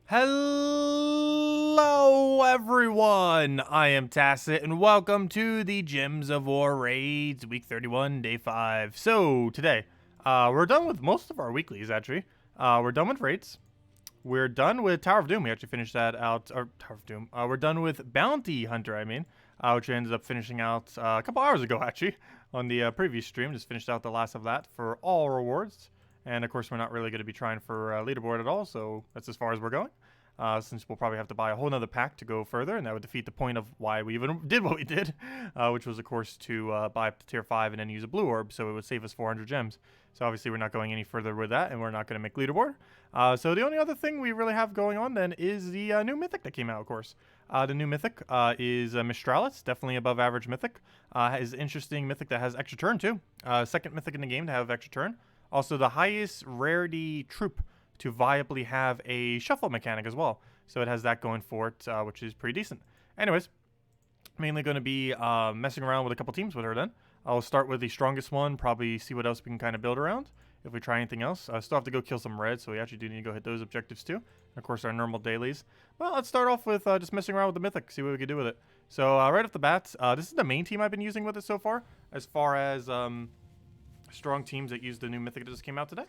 Hello everyone, I am Tacet and welcome to the Gems of War Raids, week 31, day 5. So today, we're done with most of our weeklies actually. We're done with raids. We're done with Tower of Doom, we actually finished that out, or Tower of Doom. We're done with Bounty Hunter, which we ended up finishing out a couple hours ago actually, on the previous stream. Just finished out the last of that for all rewards. And of course, we're not really going to be trying for leaderboard at all, so that's as far as we're going. Since we'll probably have to buy a whole nother pack to go further, and that would defeat the point of why we even did what we did, which was, of course, to buy up to tier 5 and then use a blue orb, so it would save us 400 gems. So obviously, we're not going any further with that, and we're not going to make leaderboard. So the only other thing we really have going on then is the new mythic that came out, of course. The new mythic is Mistralus, definitely above average mythic. Is an interesting mythic that has extra turn, too. Second mythic in the game to have extra turn. Also, the highest rarity troop to viably have a shuffle mechanic as well. So it has that going for it, which is pretty decent. Anyways, mainly going to be messing around with a couple teams with her then. I'll start with the strongest one, probably see what else we can kind of build around. If we try anything else, still have to go kill some reds, so we actually do need to go hit those objectives too. And of course, our normal dailies. Well, let's start off with just messing around with the mythic, see what we can do with it. So right off the bat, this is the main team I've been using with it so far, as far as strong teams that use the new mythic that just came out today.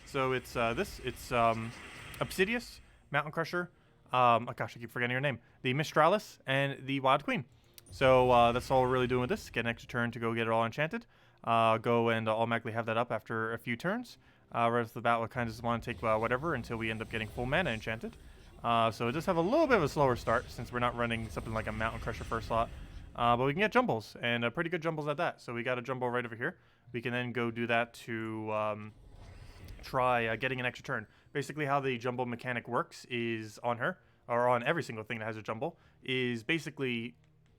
So it's Obsidius, Mountain Crusher, oh gosh, I keep forgetting her name, the Mistralus, and the Wild Queen. So that's all we're really doing with this. Get an extra turn to go get it all enchanted. Go and automatically have that up after a few turns. Right off the bat, we'll kind of just want to take whatever until we end up getting full mana enchanted. So it does have a little bit of a slower start since we're not running something like a Mountain Crusher first slot. But we can get jumbles, and pretty good jumbles at that. So we got a jumble right over here. We can then go do that to try getting an extra turn. Basically how the jumble mechanic works is on her, or on every single thing that has a jumble, is basically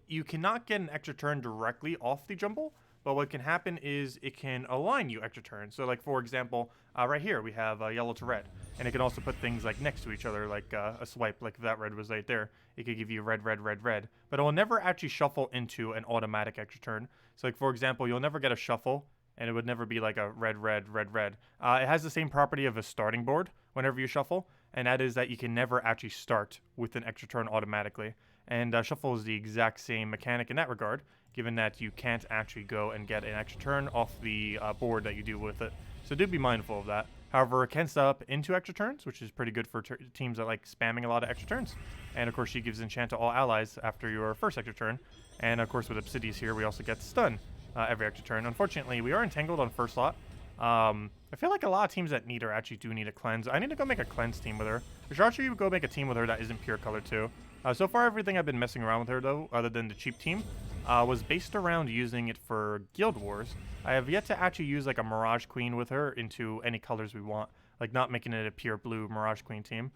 you cannot get an extra turn directly off the jumble, but what can happen is it can align you extra turns. So like for example, right here we have yellow to red, and it can also put things like next to each other, like a swipe, like if that red was right there, it could give you red, red, red, red, but it will never actually shuffle into an automatic extra turn. So like for example, you'll never get a shuffle, and it would never be like a red, red, red, red. It has the same property of a starting board whenever you shuffle, and that is that you can never actually start with an extra turn automatically. And shuffle is the exact same mechanic in that regard, given that you can't actually go and get an extra turn off the board that you do with it. So do be mindful of that. However, it can set up into extra turns, which is pretty good for teams that like spamming a lot of extra turns. And of course, she gives enchant to all allies after your first extra turn. And of course, with Obsidius here, we also get stun. Every extra turn. Unfortunately, we are entangled on first slot. I feel like a lot of teams that need her actually do need a cleanse. I need to go make a cleanse team with her. I should actually go make a team with her that isn't pure color too. So far, everything I've been messing around with her though, other than the cheap team, was based around using it for Guild Wars. I have yet to actually use like a Mirage Queen with her into any colors we want, like not making it a pure blue Mirage Queen team.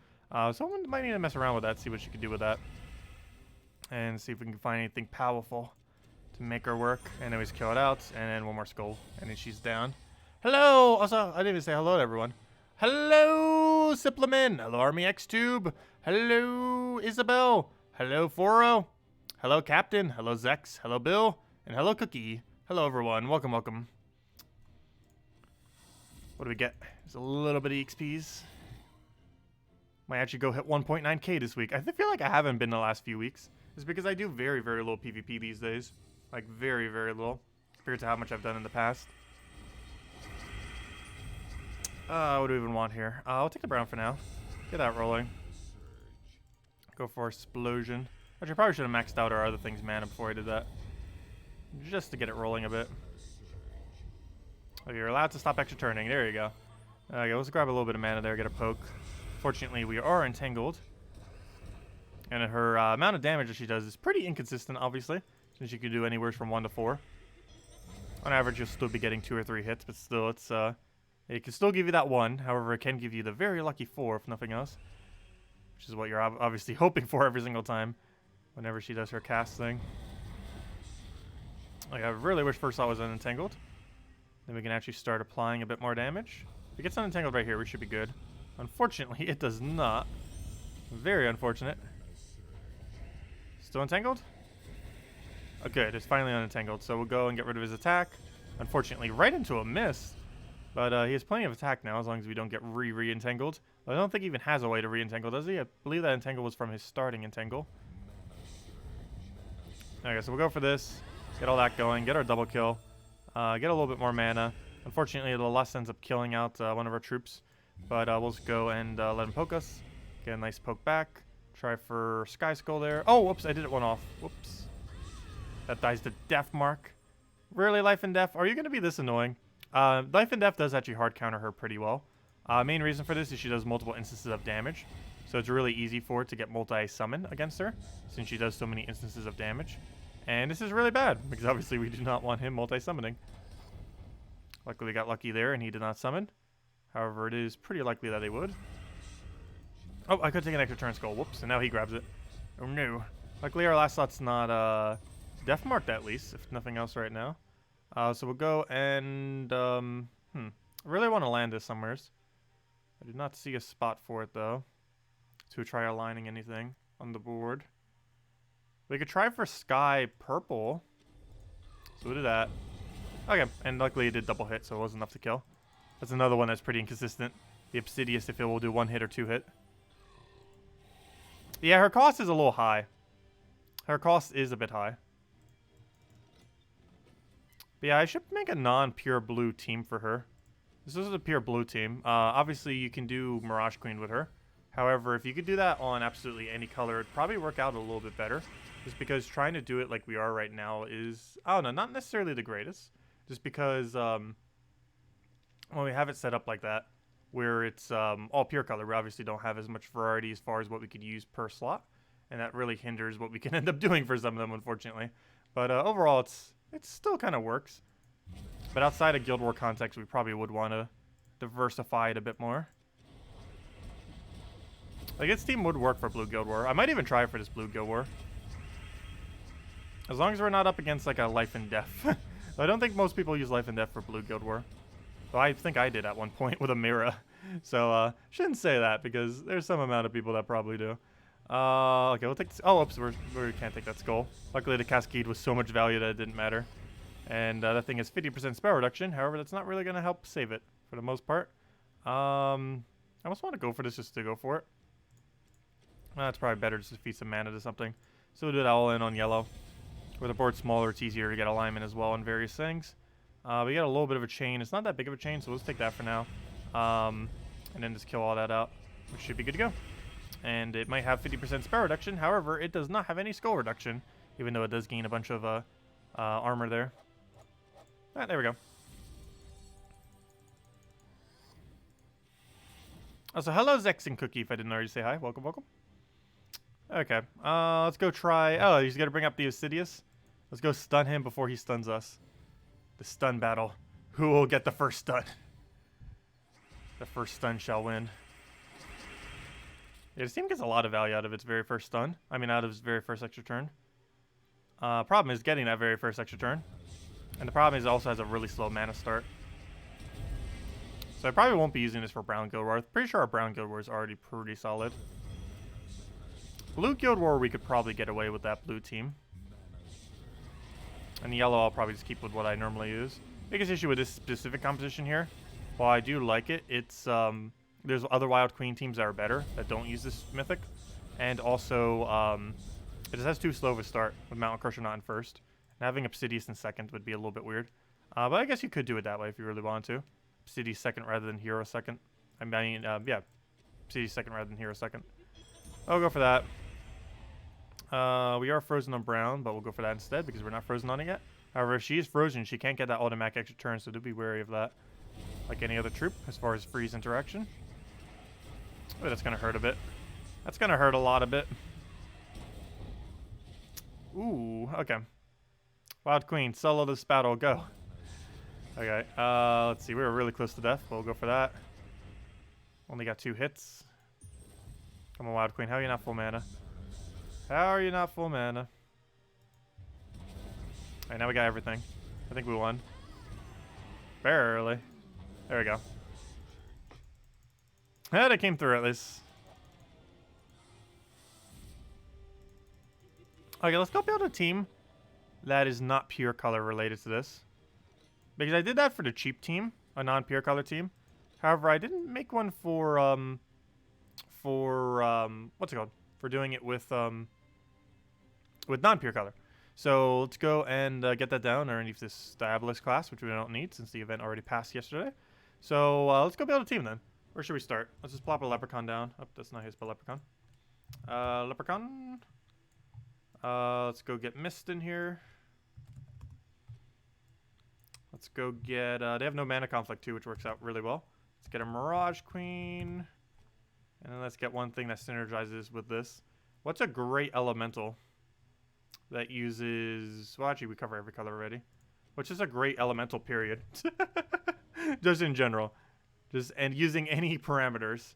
Someone might need to mess around with that, see what she can do with that, and see if we can find anything powerful to make her work. And then we just kill it out, and then one more skull, and then she's down. Hello! Also, I didn't even say hello to everyone. Hello, Siplamin! Hello, Army X Tube! Hello, Isabel! Hello, Foro! Hello, Captain! Hello, Zex! Hello, Bill! And hello, Cookie! Hello, everyone. Welcome, welcome. What do we get? There's a little bit of XPs. Might actually go hit 1.9k this week. I feel like I haven't been the last few weeks. It's because I do very, very little PvP these days. Like, very, very little, compared to how much I've done in the past. What do we even want here? I'll take the brown for now. Get that rolling. Go for Explosion. Actually, I probably should have maxed out our other things mana before I did that. Just to get it rolling a bit. Oh, you're allowed to stop extra turning. There you go. Okay, let's grab a little bit of mana there, get a poke. Fortunately, we are entangled. And her amount of damage that she does is pretty inconsistent, obviously, since you can do anywhere from 1 to 4. On average, you'll still be getting 2 or 3 hits, but still, it can still give you that 1. However, it can give you the very lucky 4, if nothing else, which is what you're obviously hoping for every single time whenever she does her cast thing. Like, I really wish first slot was unentangled. Then we can actually start applying a bit more damage. If it gets unentangled right here, we should be good. Unfortunately, it does not. Very unfortunate. Still entangled? Oh, good. It's finally unentangled. So we'll go and get rid of his attack. Unfortunately, right into a miss. But he has plenty of attack now, as long as we don't get re-entangled. I don't think he even has a way to re-entangle, does he? I believe that entangle was from his starting entangle. Okay, so we'll go for this. Get all that going. Get our double kill. Get a little bit more mana. Unfortunately, the lust ends up killing out one of our troops. But we'll just go and let him poke us. Get a nice poke back. Try for Sky Skull there. Oh, whoops, I did it one off. Whoops. That dies to Death Mark. Really, Life and Death? Are you going to be this annoying? Life and Death does actually hard counter her pretty well. Main reason for this is she does multiple instances of damage. So it's really easy for it to get multi-summon against her, since she does so many instances of damage. And this is really bad, because obviously we do not want him multi-summoning. Luckily we got lucky there, and he did not summon. However, it is pretty likely that he would. Oh, I could take an extra turn skull. Whoops, and now he grabs it. Oh no. Luckily our last slot's not death marked at least, if nothing else right now. So we'll go and I really want to land this somewheres. I did not see a spot for it though. To try aligning anything on the board. We could try for sky purple. So we'll do that. Okay, and luckily it did double hit, so it wasn't enough to kill. That's another one that's pretty inconsistent. The Obsidious, if it will do one hit or two hit. Yeah, her cost is a little high. Her cost is a bit high. But yeah, I should make a non-pure blue team for her. This is a pure blue team. Obviously, you can do Mirage Queen with her. However, if you could do that on absolutely any color, it'd probably work out a little bit better. Just because trying to do it like we are right now is, I don't know, not necessarily the greatest. Just because when we have it set up like that, where it's all pure color, we obviously don't have as much variety as far as what we could use per slot. And that really hinders what we can end up doing for some of them, unfortunately. But overall, it still kind of works. But outside of Guild War context, we probably would want to diversify it a bit more. Like, this team would work for Blue Guild War. I might even try for this Blue Guild War. As long as we're not up against, like, a Life and Death. I don't think most people use Life and Death for Blue Guild War. Well, I think I did at one point with a Mira. So, shouldn't say that, because there's some amount of people that probably do. Okay, we'll take this. Oh, oops, we can't take that skull. Luckily, the Cascade was so much value that it didn't matter. And that thing is 50% spell reduction. However, that's not really going to help save it for the most part. I almost want to go for this just to go for it. It's probably better just to feed some mana to something. So we'll do that all in on yellow. With the board smaller, it's easier to get alignment as well on various things. We got a little bit of a chain. It's not that big of a chain, so let's take that for now. And then just kill all that out, which should be good to go. And it might have 50% spell reduction. However, it does not have any skull reduction, even though it does gain a bunch of armor there. Alright, there we go. Also, hello Zex and Cookie, if I didn't already say hi. Welcome, welcome. Okay, let's go try... Oh, he's got to bring up the Obsidious. Let's go stun him before he stuns us. The stun battle. Who will get the first stun? The first stun shall win. Yeah, this team gets a lot of value out of its very first stun. I mean, out of its very first extra turn. Problem is getting that very first extra turn. And the problem is it also has a really slow mana start. So I probably won't be using this for Brown Guild War. I'm pretty sure our Brown Guild War is already pretty solid. Blue Guild War, we could probably get away with that blue team. And yellow, I'll probably just keep with what I normally use. Biggest issue with this specific composition here, while I do like it, it's there's other Wild Queen teams that are better that don't use this mythic. And also, it just has too slow of a start with Mountain Crusher not in first. And having Obsidious in second would be a little bit weird. But I guess you could do it that way if you really wanted to. Obsidious second rather than Hero second. I mean, yeah. Obsidious second rather than Hero second. I'll go for that. We are frozen on brown, but we'll go for that instead because we're not frozen on it yet. However, if she is frozen, she can't get that automatic extra turn, so do be wary of that. Like any other troop, as far as freeze interaction. Oh, that's going to hurt a bit. That's going to hurt a lot a bit. Ooh, okay. Wild Queen, solo this battle, go. Okay, let's see. We were really close to death, but we'll go for that. Only got 2 hits. Come on, Wild Queen, how are you not full mana? How are you not full mana? Alright, now we got everything. I think we won. Barely. There we go. And it came through at least. Okay, let's go build a team that is not pure color related to this. Because I did that for the cheap team. a non-pure color team. However, I didn't make one for what's it called? For doing it with non-pure color. So let's go and get that down underneath this Diabolus class, which we don't need since the event already passed yesterday. So let's go build a team then. Where should we start? Let's just plop a Leprechaun down. Oh, that's not his, but Leprechaun. Leprechaun. Let's go get Mist in here. Let's go get... they have no mana conflict too, which works out really well. Let's get a Mirage Queen. And then let's get one thing that synergizes with this. What's a great elemental that uses... Well, actually, we cover every color already. Which is a great elemental, period. Just in general. And using any parameters.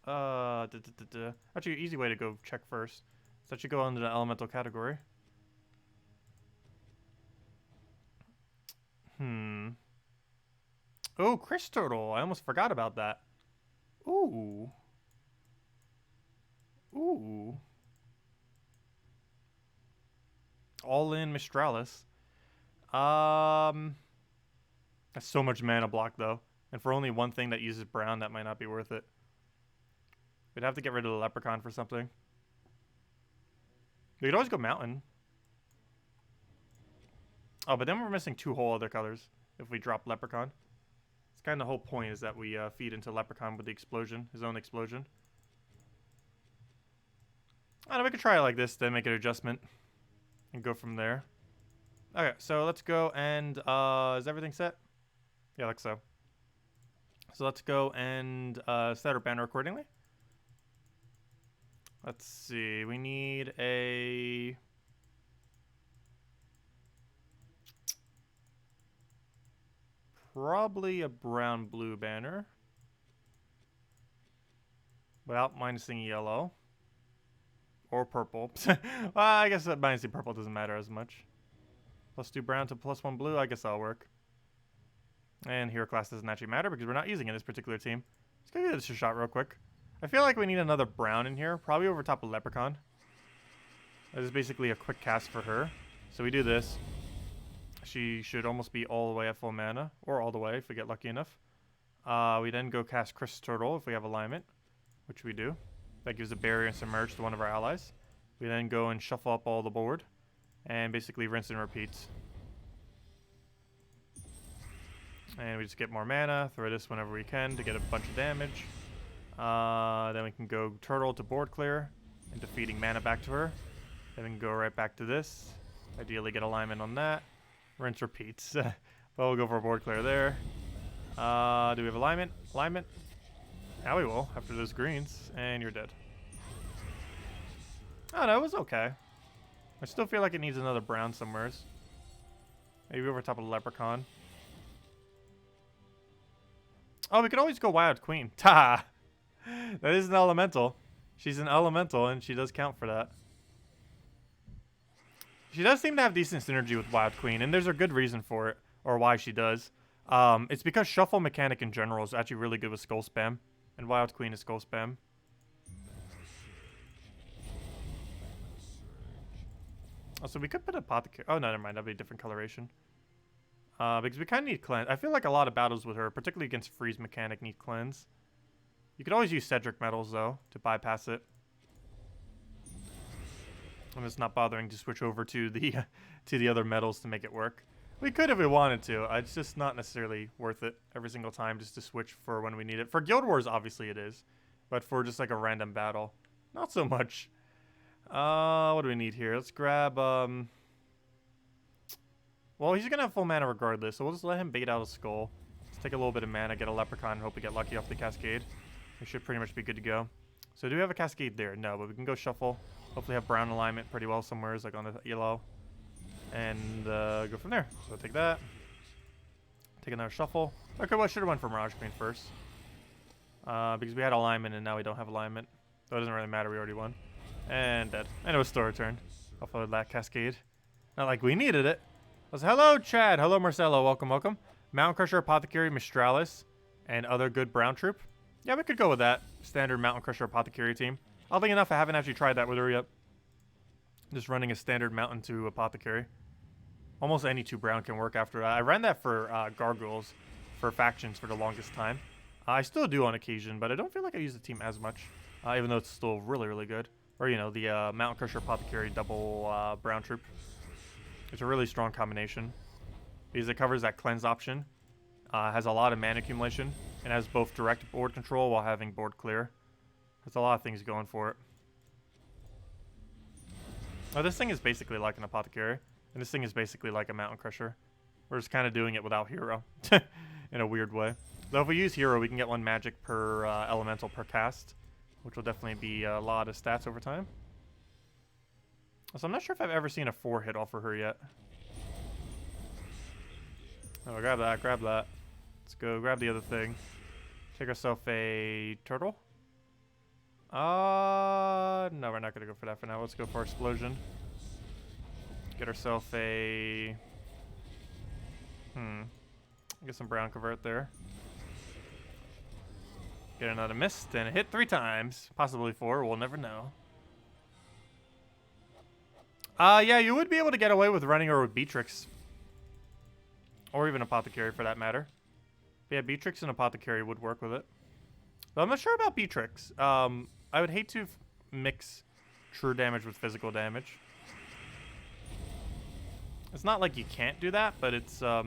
Actually, easy way to go check first. Let's actually go into the elemental category. Oh, KrissTurtle. I almost forgot about that. Ooh. Ooh. All in Mistralus. That's so much mana block, though. And for only one thing that uses brown, that might not be worth it. We'd have to get rid of the Leprechaun for something. We could always go Mountain. Oh, but then we're missing two whole other colors if we drop Leprechaun. It's kind of the whole point is that we feed into Leprechaun with the explosion, his own explosion. I don't know, we could try it like this, then make an adjustment. And go from there. Okay, so let's go and... is everything set? Yeah, like so. So let's go and set our banner accordingly. Let's see, we need a... Probably a brown-blue banner. Without minusing yellow. Or purple. Well, I guess that minusing purple doesn't matter as much. +2 brown to +1 blue, I guess that'll work. And hero class doesn't actually matter because we're not using it in this particular team. Let's go give this a shot real quick. I feel like we need another brown in here, probably over top of Leprechaun. This is basically a quick cast for her. So we do this. She should almost be all the way at full mana, or all the way if we get lucky enough. We then go cast KrissTurtle if we have alignment, which we do. That gives a barrier and submerge to one of our allies. We then go and shuffle up all the board, and basically rinse and repeat. And we just get more mana, throw this whenever we can to get a bunch of damage. Then we can go Turtle to board clear, into feeding mana back to her. Then we can go right back to this. Ideally get alignment on that. Rinse repeats. But we'll go for a board clear there. Do we have alignment? Alignment? Now we will, after those greens. And you're dead. Oh, no, it was okay. I still feel like it needs another brown somewheres. Maybe over top of the Leprechaun. Oh, we could always go Wild Queen. Ta! That is an elemental. She's an elemental, and she does count for that. She does seem to have decent synergy with Wild Queen, and there's a good reason for it, or why she does. It's because Shuffle mechanic in general is actually really good with Skull Spam, and Wild Queen is Skull Spam. Oh, so we could put Apothecary. Oh, no, never mind. That'd be a different coloration. Because we kind of need Cleanse. I feel like a lot of battles with her, particularly against Freeze mechanic, need Cleanse. You could always use Cedric Metals, though, to bypass it. I'm just not bothering to switch over to the other metals to make it work. We could if we wanted to. It's just not necessarily worth it every single time just to switch for when we need it. For Guild Wars, obviously it is. But for just like a random battle, not so much. What do we need here? Let's grab... Well, he's going to have full mana regardless, so we'll just let him bait out a Skull. Let's take a little bit of mana, get a Leprechaun, and hope we get lucky off the Cascade. We should pretty much be good to go. So do we have a Cascade there? No, but we can go Shuffle. Hopefully have brown alignment pretty well somewhere, like on the yellow. And go from there. So take that. Take another Shuffle. Okay, well, I should have went for Mirage Queen first. Because we had alignment and now we don't have alignment. So it doesn't really matter, we already won. And dead. And it was store return. I'll follow that Cascade. Not like we needed it. Hello, Chad. Hello, Marcelo. Welcome, welcome. Mountain Crusher, Apothecary, Mistralus, and other good brown troop. Yeah, we could go with that. Standard Mountain Crusher, Apothecary team. Oddly enough, I haven't actually tried that with her yet. Just running a standard Mountain to Apothecary. Almost any 2 brown can work after that. I ran that for gargoyles for factions for the longest time. I still do on occasion, but I don't feel like I use the team as much, even though it's still really, really good. Or, you know, the Mountain Crusher Apothecary double brown troop. It's a really strong combination because it covers that cleanse option, has a lot of mana accumulation, and has both direct board control while having board clear. There's a lot of things going for it. Oh, this thing is basically like an Apothecary, and this thing is basically like a Mountain Crusher. We're just kind of doing it without Hero in a weird way. Though if we use Hero, we can get 1 magic per elemental per cast, which will definitely be a lot of stats over time. So I'm not sure if I've ever seen a 4-hit off of her yet. Oh, grab that, grab that. Let's go grab the other thing. Take ourselves a turtle. No, we're not going to go for that for now. Let's go for Explosion. Get ourselves a... Get some brown convert there. Get another mist and hit 3 times. Possibly 4, we'll never know. Yeah, you would be able to get away with running her with Beatrix. Or even Apothecary for that matter. But yeah, Beatrix and Apothecary would work with it. But I'm not sure about Beatrix. I would hate to mix true damage with physical damage. It's not like you can't do that, but it's, oh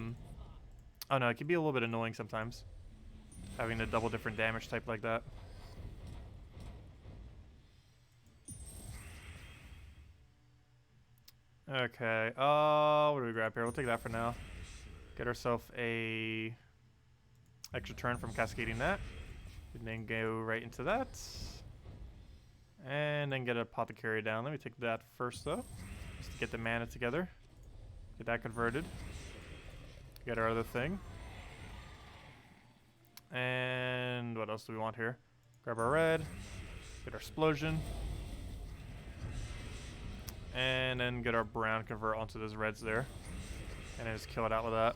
no, it can be a little bit annoying sometimes. Having a double different damage type like that. Okay, what do we grab here? We'll take that for now. Get ourselves a extra turn from cascading that. And then go right into that. And then get an Apothecary down. Let me take that first though. Just to get the mana together. Get that converted. Get our other thing. And what else do we want here? Grab our red. Get our Explosion. And then get our brown convert onto those reds there. And then just kill it out with that.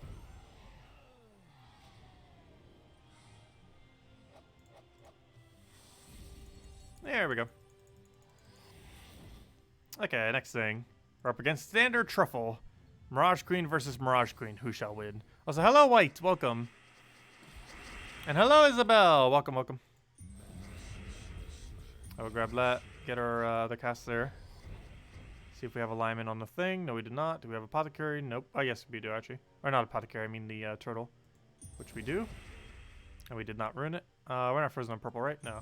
There we go. Okay, next thing. We're up against Standard Truffle. Mirage Queen versus Mirage Queen. Who shall win? Also, hello, White. Welcome. And hello, Isabel. Welcome, welcome. I will grab that. Get our the cast there. See if we have alignment on the thing. No, we did not. Do we have Apothecary? Nope. Oh, yes, we do, actually. Or not Apothecary. I mean the turtle. Which we do. And we did not ruin it. We're not frozen on purple, right? No.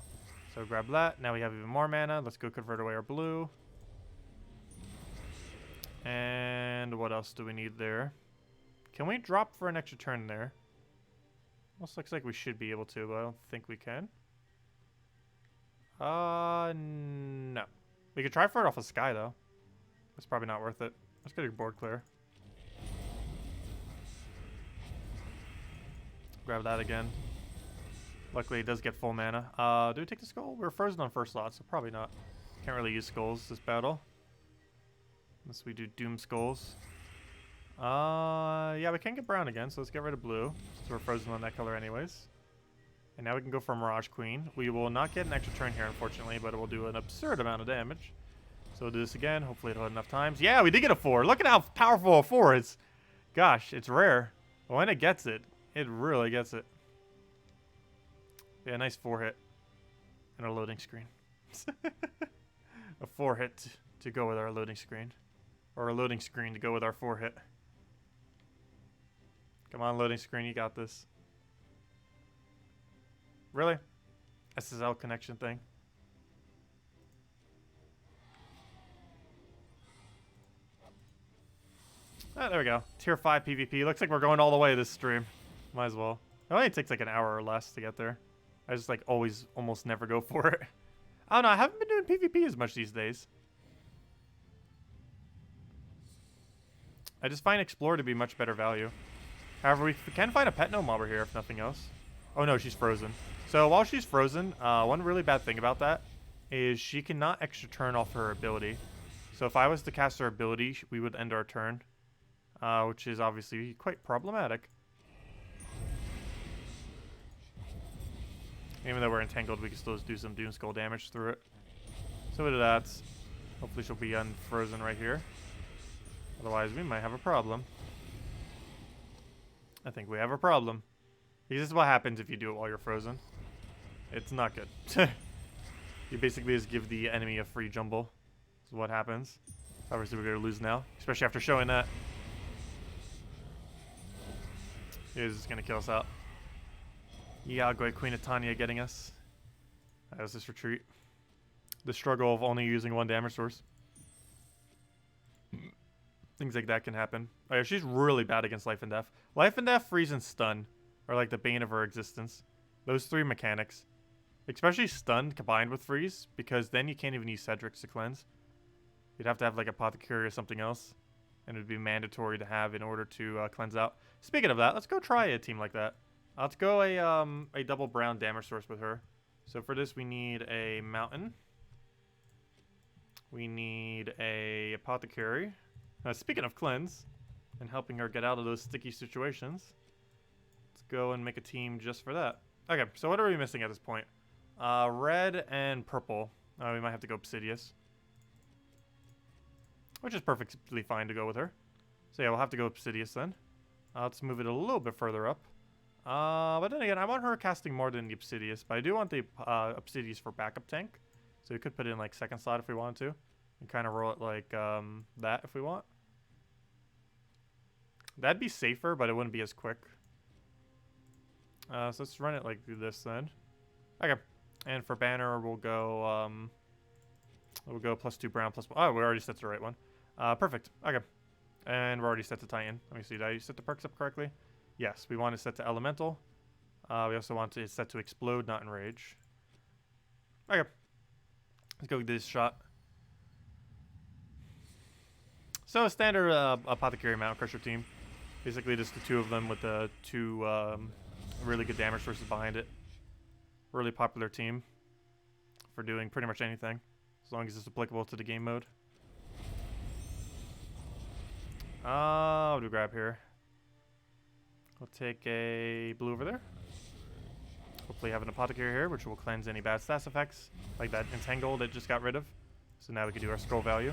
So grab that. Now we have even more mana. Let's go convert away our blue. And what else do we need there? Can we drop for an extra turn there? Almost looks like we should be able to, but I don't think we can. No. We could try for it off of Sky, though. It's probably not worth it. Let's get your board clear. Grab that again. Luckily, it does get full mana. Do we take the skull? We're frozen on first slot, so probably not. Can't really use skulls this battle. Unless we do Doom Skulls. Yeah, we can get brown again, so let's get rid of blue. So we're frozen on that color anyways. And now we can go for Mirage Queen. We will not get an extra turn here, unfortunately, but it will do an absurd amount of damage. So we'll do this again. Hopefully it'll hit enough times. Yeah, we did get a 4. Look at how powerful a 4 is. Gosh, it's rare. But when it gets it, it really gets it. Yeah, nice 4-hit. And a loading screen. A 4-hit to go with our loading screen. Or a loading screen to go with our 4-hit. Come on, loading screen, you got this. Really? SSL connection thing. Oh, there we go. Tier 5 PvP. Looks like we're going all the way this stream. Might as well. It only takes like an hour or less to get there. I just like always almost never go for it. I don't know. I haven't been doing PvP as much these days. I just find Explore to be much better value. However, we can find a pet gnome while we're here, if nothing else. Oh no, she's frozen. So while she's frozen, one really bad thing about that is she cannot extra turn off her ability. So if I was to cast her ability, we would end our turn, which is obviously quite problematic. Even though we're entangled, we can still do some Doom Skull damage through it. So we do that. Hopefully she'll be unfrozen right here. Otherwise, we might have a problem. I think we have a problem. Because this is what happens if you do it while you're frozen. It's not good. You basically just give the enemy a free jumble. This is what happens. Obviously we're going to lose now. Especially after showing that. He's just going to kill us out. Yeah, great Queen of Tanya getting us. That was this retreat. The struggle of only using one damage source. Things like that can happen. Oh yeah, she's really bad against Life and Death. Life and Death, Freeze, and Stun are like the bane of her existence. Those three mechanics. Especially Stun combined with Freeze, because then you can't even use Cedric's to cleanse. You'd have to have like Apothecary or something else. And it would be mandatory to have in order to cleanse out. Speaking of that, let's go try a team like that. Let's go a double brown damage source with her. So for this we need a Mountain. We need a Apothecary. Speaking of cleanse, and helping her get out of those sticky situations, let's go and make a team just for that. Okay, so what are we missing at this point? Red and purple. We might have to go Obsidious. Which is perfectly fine to go with her. So yeah, we'll have to go Obsidious then. Let's move it a little bit further up. But then again, I want her casting more than the Obsidious, but I do want the Obsidious for backup tank. So we could put it in like second slot if we wanted to. And kind of roll it like that if we want. That'd be safer, but it wouldn't be as quick. So let's run it like this then. Okay. And for banner, we'll go +2 brown, +1. Oh, we already set the right one. Perfect. Okay. And we're already set to Titan. Let me see. Did I set the perks up correctly? Yes. We want to set to Elemental. We also want it set to Explode, not Enrage. Okay. Let's go with this shot. So a standard Apothecary Mountain Crusher team. Basically just the two of them with the two really good damage sources behind it. Really popular team for doing pretty much anything, as long as it's applicable to the game mode. What do we grab here? We'll take a blue over there. Hopefully have an Apothecary here, which will cleanse any bad stats effects, like that Entangle that just got rid of. So now we can do our scroll value.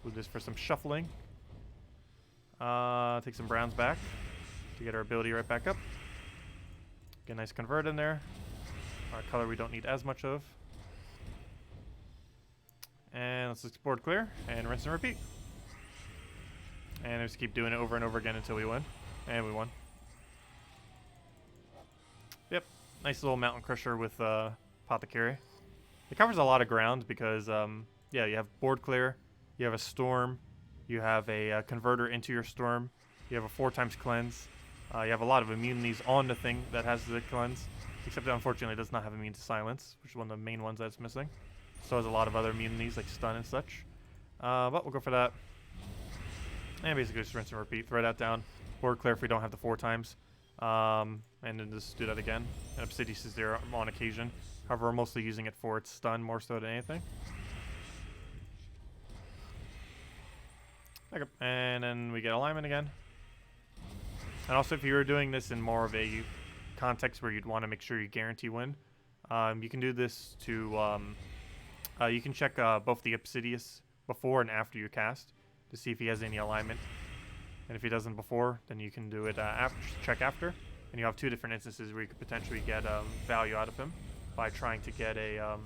We'll do this for some shuffling. Take some browns back to get our ability right back up. Get a nice convert in there. Our color we don't need as much of. And let's just board clear and rinse and repeat. And just keep doing it over and over again until we win. And we won. Yep. Nice little Mountain Crusher with Apothecary. It covers a lot of ground because, yeah, you have board clear, you have a storm, you have a converter into your storm, you have a 4x cleanse, you have a lot of immunities on the thing that has the cleanse, except that unfortunately it does not have immune to silence, which is one of the main ones that's missing. So has a lot of other immunities like stun and such. But we'll go for that. And basically just rinse and repeat. Throw that down. Board clear if we don't have the 4x. And then just do that again. And Obsidious is there on occasion. However, we're mostly using it for its stun more so than anything. Okay. And then we get alignment again. And also if you were doing this in more of a context where you'd want to make sure you guarantee win, you can do this to... you can check both the Obsidious before and after you cast to see if he has any alignment. And if he doesn't before, then you can do it check after. And you have two different instances where you could potentially get value out of him by trying to get a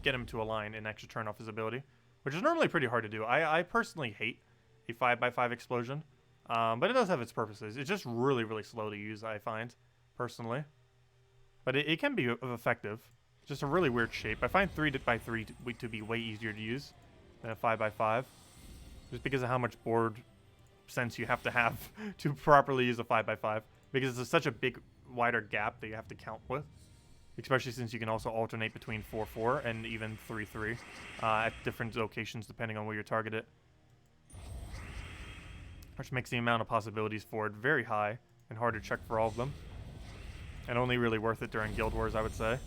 get him to align an extra turn off his ability, which is normally pretty hard to do. I personally hate a 5x5 explosion, but it does have its purposes. It's just really, really slow to use, I find, personally. But it can be effective. It's just a really weird shape. I find 3x3 to be way easier to use than a 5x5, just because of how much board sense you have to properly use a 5x5, because it's such a big, wider gap that you have to count with, especially since you can also alternate between 4-4 and even 3-3 at different locations depending on where you target it, which makes the amount of possibilities for it very high and hard to check for all of them. And only really worth it during Guild Wars, I would say.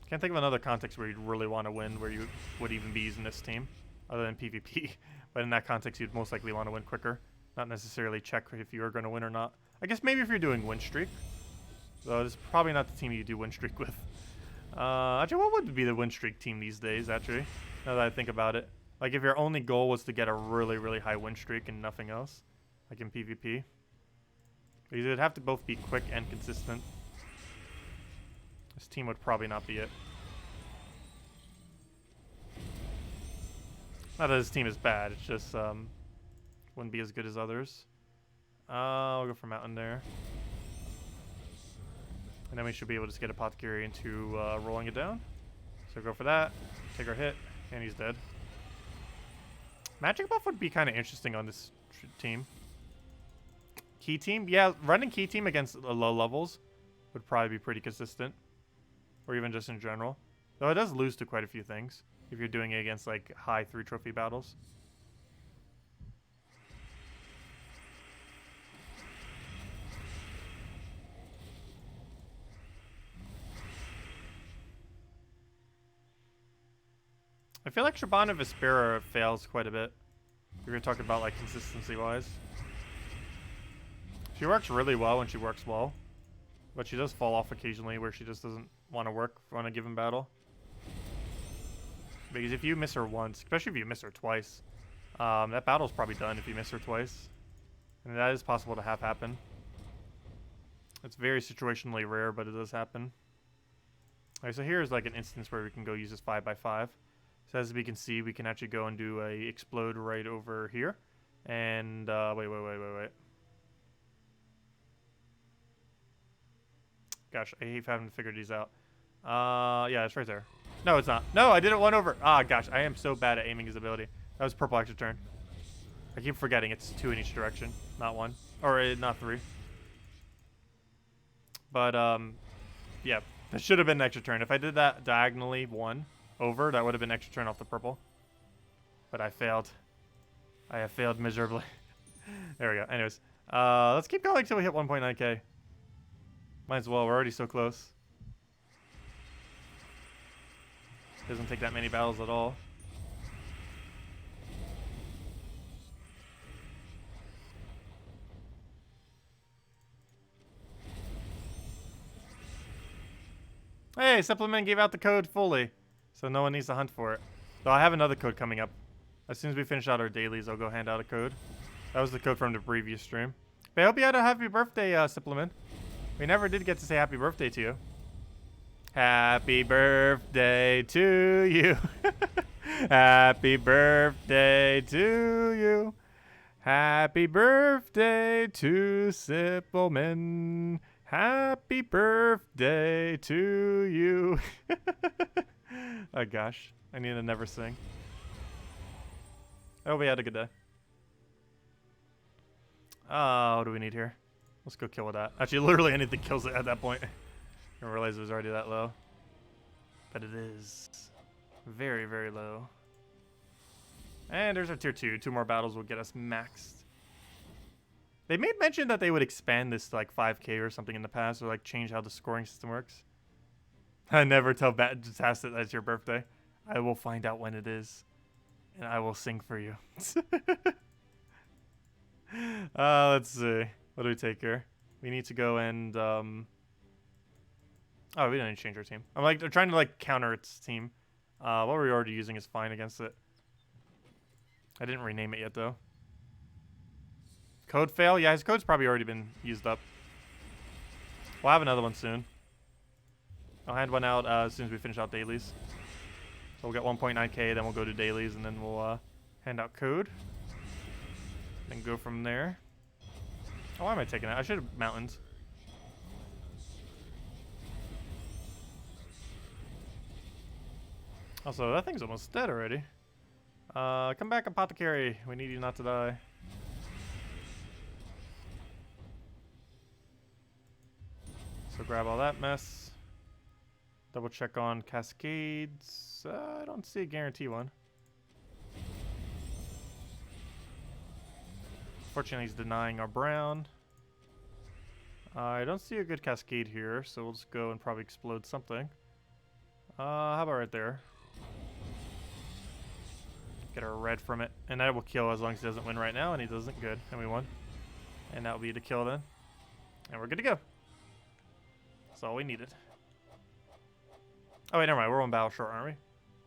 Can't think of another context where you'd really want to win where you would even be using this team, other than PvP. But in that context, you'd most likely want to win quicker. Not necessarily check if you're going to win or not. I guess maybe if you're doing win streak. Though this is probably not the team you do win streak with. Actually, what would be the win streak team these days, actually? Now that I think about it. Like, if your only goal was to get a really, really high win streak and nothing else, like in PvP, because it'd have to both be quick and consistent. This team would probably not be it. Not that this team is bad, it's just wouldn't be as good as others. I'll go for Mountain there. And then we should be able to just get Apothecary into rolling it down. So go for that, take our hit, and he's dead. Magic buff would be kind of interesting on this team. Key team? Yeah, running key team against low levels would probably be pretty consistent. Or even just in general. Though it does lose to quite a few things if you're doing it against like high 3 trophy battles. I feel like Shabana Vespera fails quite a bit. We were talking about like consistency wise. She works really well when she works well. But she does fall off occasionally where she just doesn't want to work on a given battle. Because if you miss her once, especially if you miss her twice, that battle's probably done if you miss her twice. And that is possible to have happen. It's very situationally rare, but it does happen. Alright, so here's like an instance where we can go use this 5x5. So as we can see, we can actually go and do a explode right over here. And, wait. Gosh, I hate having to figure these out. Yeah, it's right there. No, it's not. No, I did it 1 over. Ah, gosh, I am so bad at aiming his ability. That was purple extra turn. I keep forgetting it's 2 in each direction, not 1. Or not 3. But, yeah, that should have been an extra turn. If I did that diagonally 1 over, that would have been extra turn off the purple. But I failed. I have failed miserably. There we go. Anyways, let's keep going until we hit 1.9k. Might as well. We're already so close. Doesn't take that many battles at all. Hey, Supplement gave out the code fully, so no one needs to hunt for it. Though I have another code coming up. As soon as we finish out our dailies, I'll go hand out a code. That was the code from the previous stream. But I hope you had a happy birthday, Supplement. We never did get to say happy birthday to you. Happy birthday to you. Happy birthday to you. Happy birthday to Supplement. Happy birthday to you. Oh gosh, I need to never sing. I hope we had a good day. What do we need here? Let's go kill with that. Actually, literally anything kills it at that point. I didn't realize it was already that low. But it is. Very, very low. And there's our tier 2. 2 more battles will get us maxed. They made mention that they would expand this to like 5k or something in the past, or like change how the scoring system works. I never tell Tacet that's your birthday. I will find out when it is. And I will sing for you. Let's see. What do we take here? We need to go and oh, we didn't change our team. I'm like, they're trying to like counter its team. What we're already using is fine against it. I didn't rename it yet though. Code fail? Yeah, his code's probably already been used up. We'll have another one soon. I'll hand one out as soon as we finish out dailies. So we'll get 1.9k, then we'll go to dailies, and then we'll hand out code. Then go from there. Oh, why am I taking that? I should have mountains. Also, that thing's almost dead already. Come back, Apothecary. We need you not to die. So grab all that mess. Double check on cascades. I don't see a guarantee one. Fortunately, he's denying our brown. I don't see a good cascade here, so we'll just go and probably explode something. How about right there? Get our red from it. And that will kill as long as he doesn't win right now, and he doesn't. Good. And we won. And that will be the kill then. And we're good to go. That's all we needed. Oh, wait, never mind. We're 1 battle short, aren't we?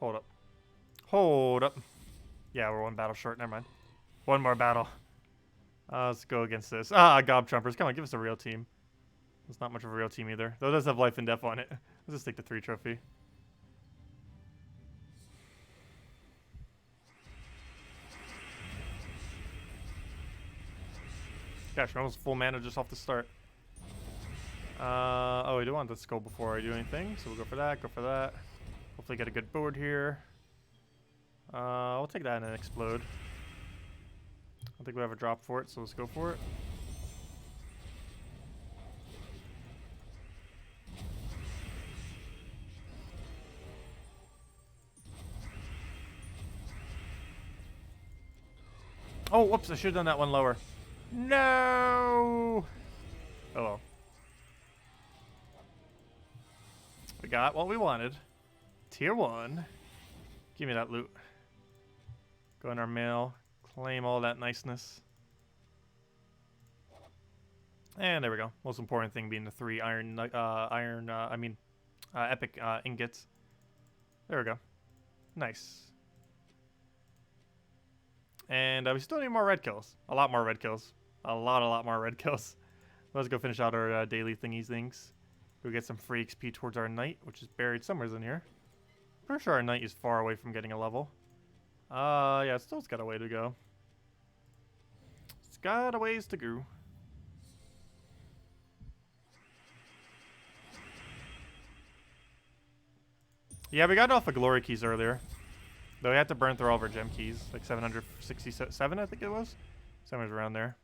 Hold up. Hold up. Yeah, we're 1 battle short. Never mind. 1 more battle. Let's go against this. Ah, Gob Trumpers. Come on, give us a real team. It's not much of a real team either. Though it does have life and death on it. Let's just take the 3 trophy. Gosh, we're almost full mana just off the start. Oh, we do want this skull before I do anything, so we'll go for that, Hopefully get a good board here. We'll take that and then explode. I think we have a drop for it, so let's go for it. Oh, whoops, I should have done that one lower. No! Oh well. We got what we wanted. Tier 1. Give me that loot. Go in our mail. Claim all that niceness. And there we go. Most important thing being the 3 epic ingots. There we go. Nice. And we still need more red kills. A lot more red kills. A lot more red kills. Let's go finish out our daily things. Go get some free XP towards our knight, which is buried somewhere in here. Pretty sure our knight is far away from getting a level. Yeah, it's got a way to go. It's got a ways to go. Yeah, we got off of glory keys earlier. Though we had to burn through all of our gem keys. Like 767, I think it was. Somewhere around there.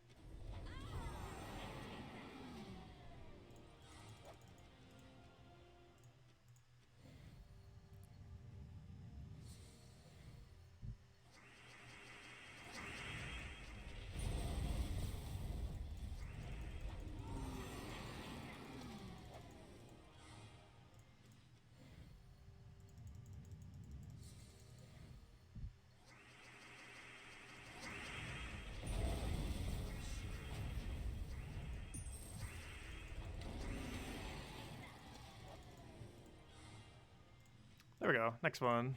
There we go. Next one.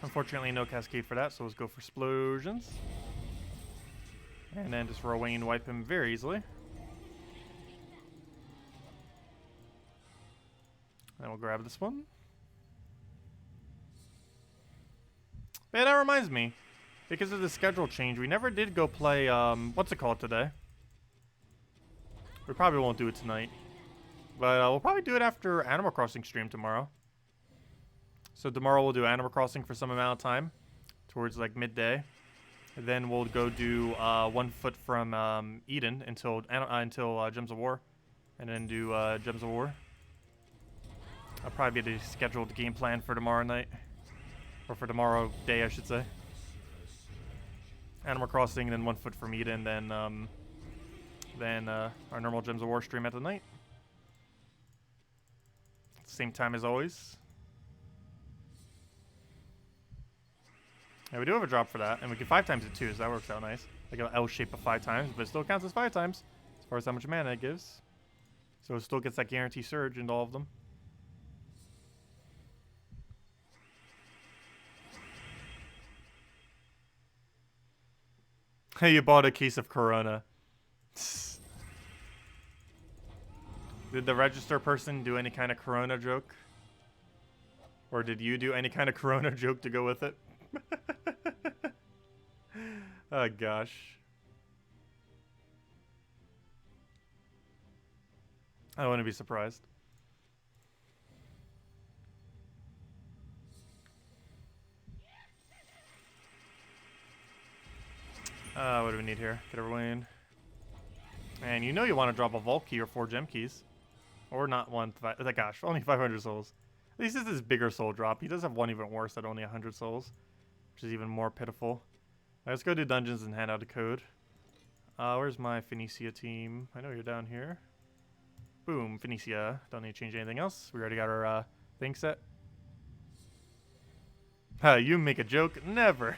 Unfortunately, no cascade for that, so let's go for explosions. And then just roll away and wipe him very easily. And we'll grab this one. But yeah, that reminds me. Because of the schedule change, we never did go play, what's it called today? We probably won't do it tonight. But we'll probably do it after Animal Crossing stream tomorrow. So tomorrow we'll do Animal Crossing for some amount of time. Towards like midday. And then we'll go do 1 foot from Eden until Gems of War. And then do Gems of War. I'll probably be the scheduled game plan for tomorrow night. Or for tomorrow day, I should say. Animal Crossing, and then 1 foot from Eden, then our normal Gems of War stream at the night. Same time as always. Yeah, we do have a drop for that, and we can 5 times it too, so that works out nice. Like an L shape of 5 times, but it still counts as 5 times as far as how much mana it gives. So it still gets that guarantee surge into all of them. Hey, you bought a case of Corona. Did the register person do any kind of Corona joke? Or did you do any kind of Corona joke to go with it? Oh gosh. I wouldn't be surprised. What do we need here? Get everyone in. And you know you want to drop a vault key or 4 gem keys. Or not one. Gosh, only 500 souls. At least this is bigger soul drop. He does have one even worse at only 100 souls. Which is even more pitiful. Right, let's go do dungeons and hand out a code. Where's my Phoenicia team? I know you're down here. Boom, Phoenicia. Don't need to change anything else. We already got our thing set. You make a joke? Never.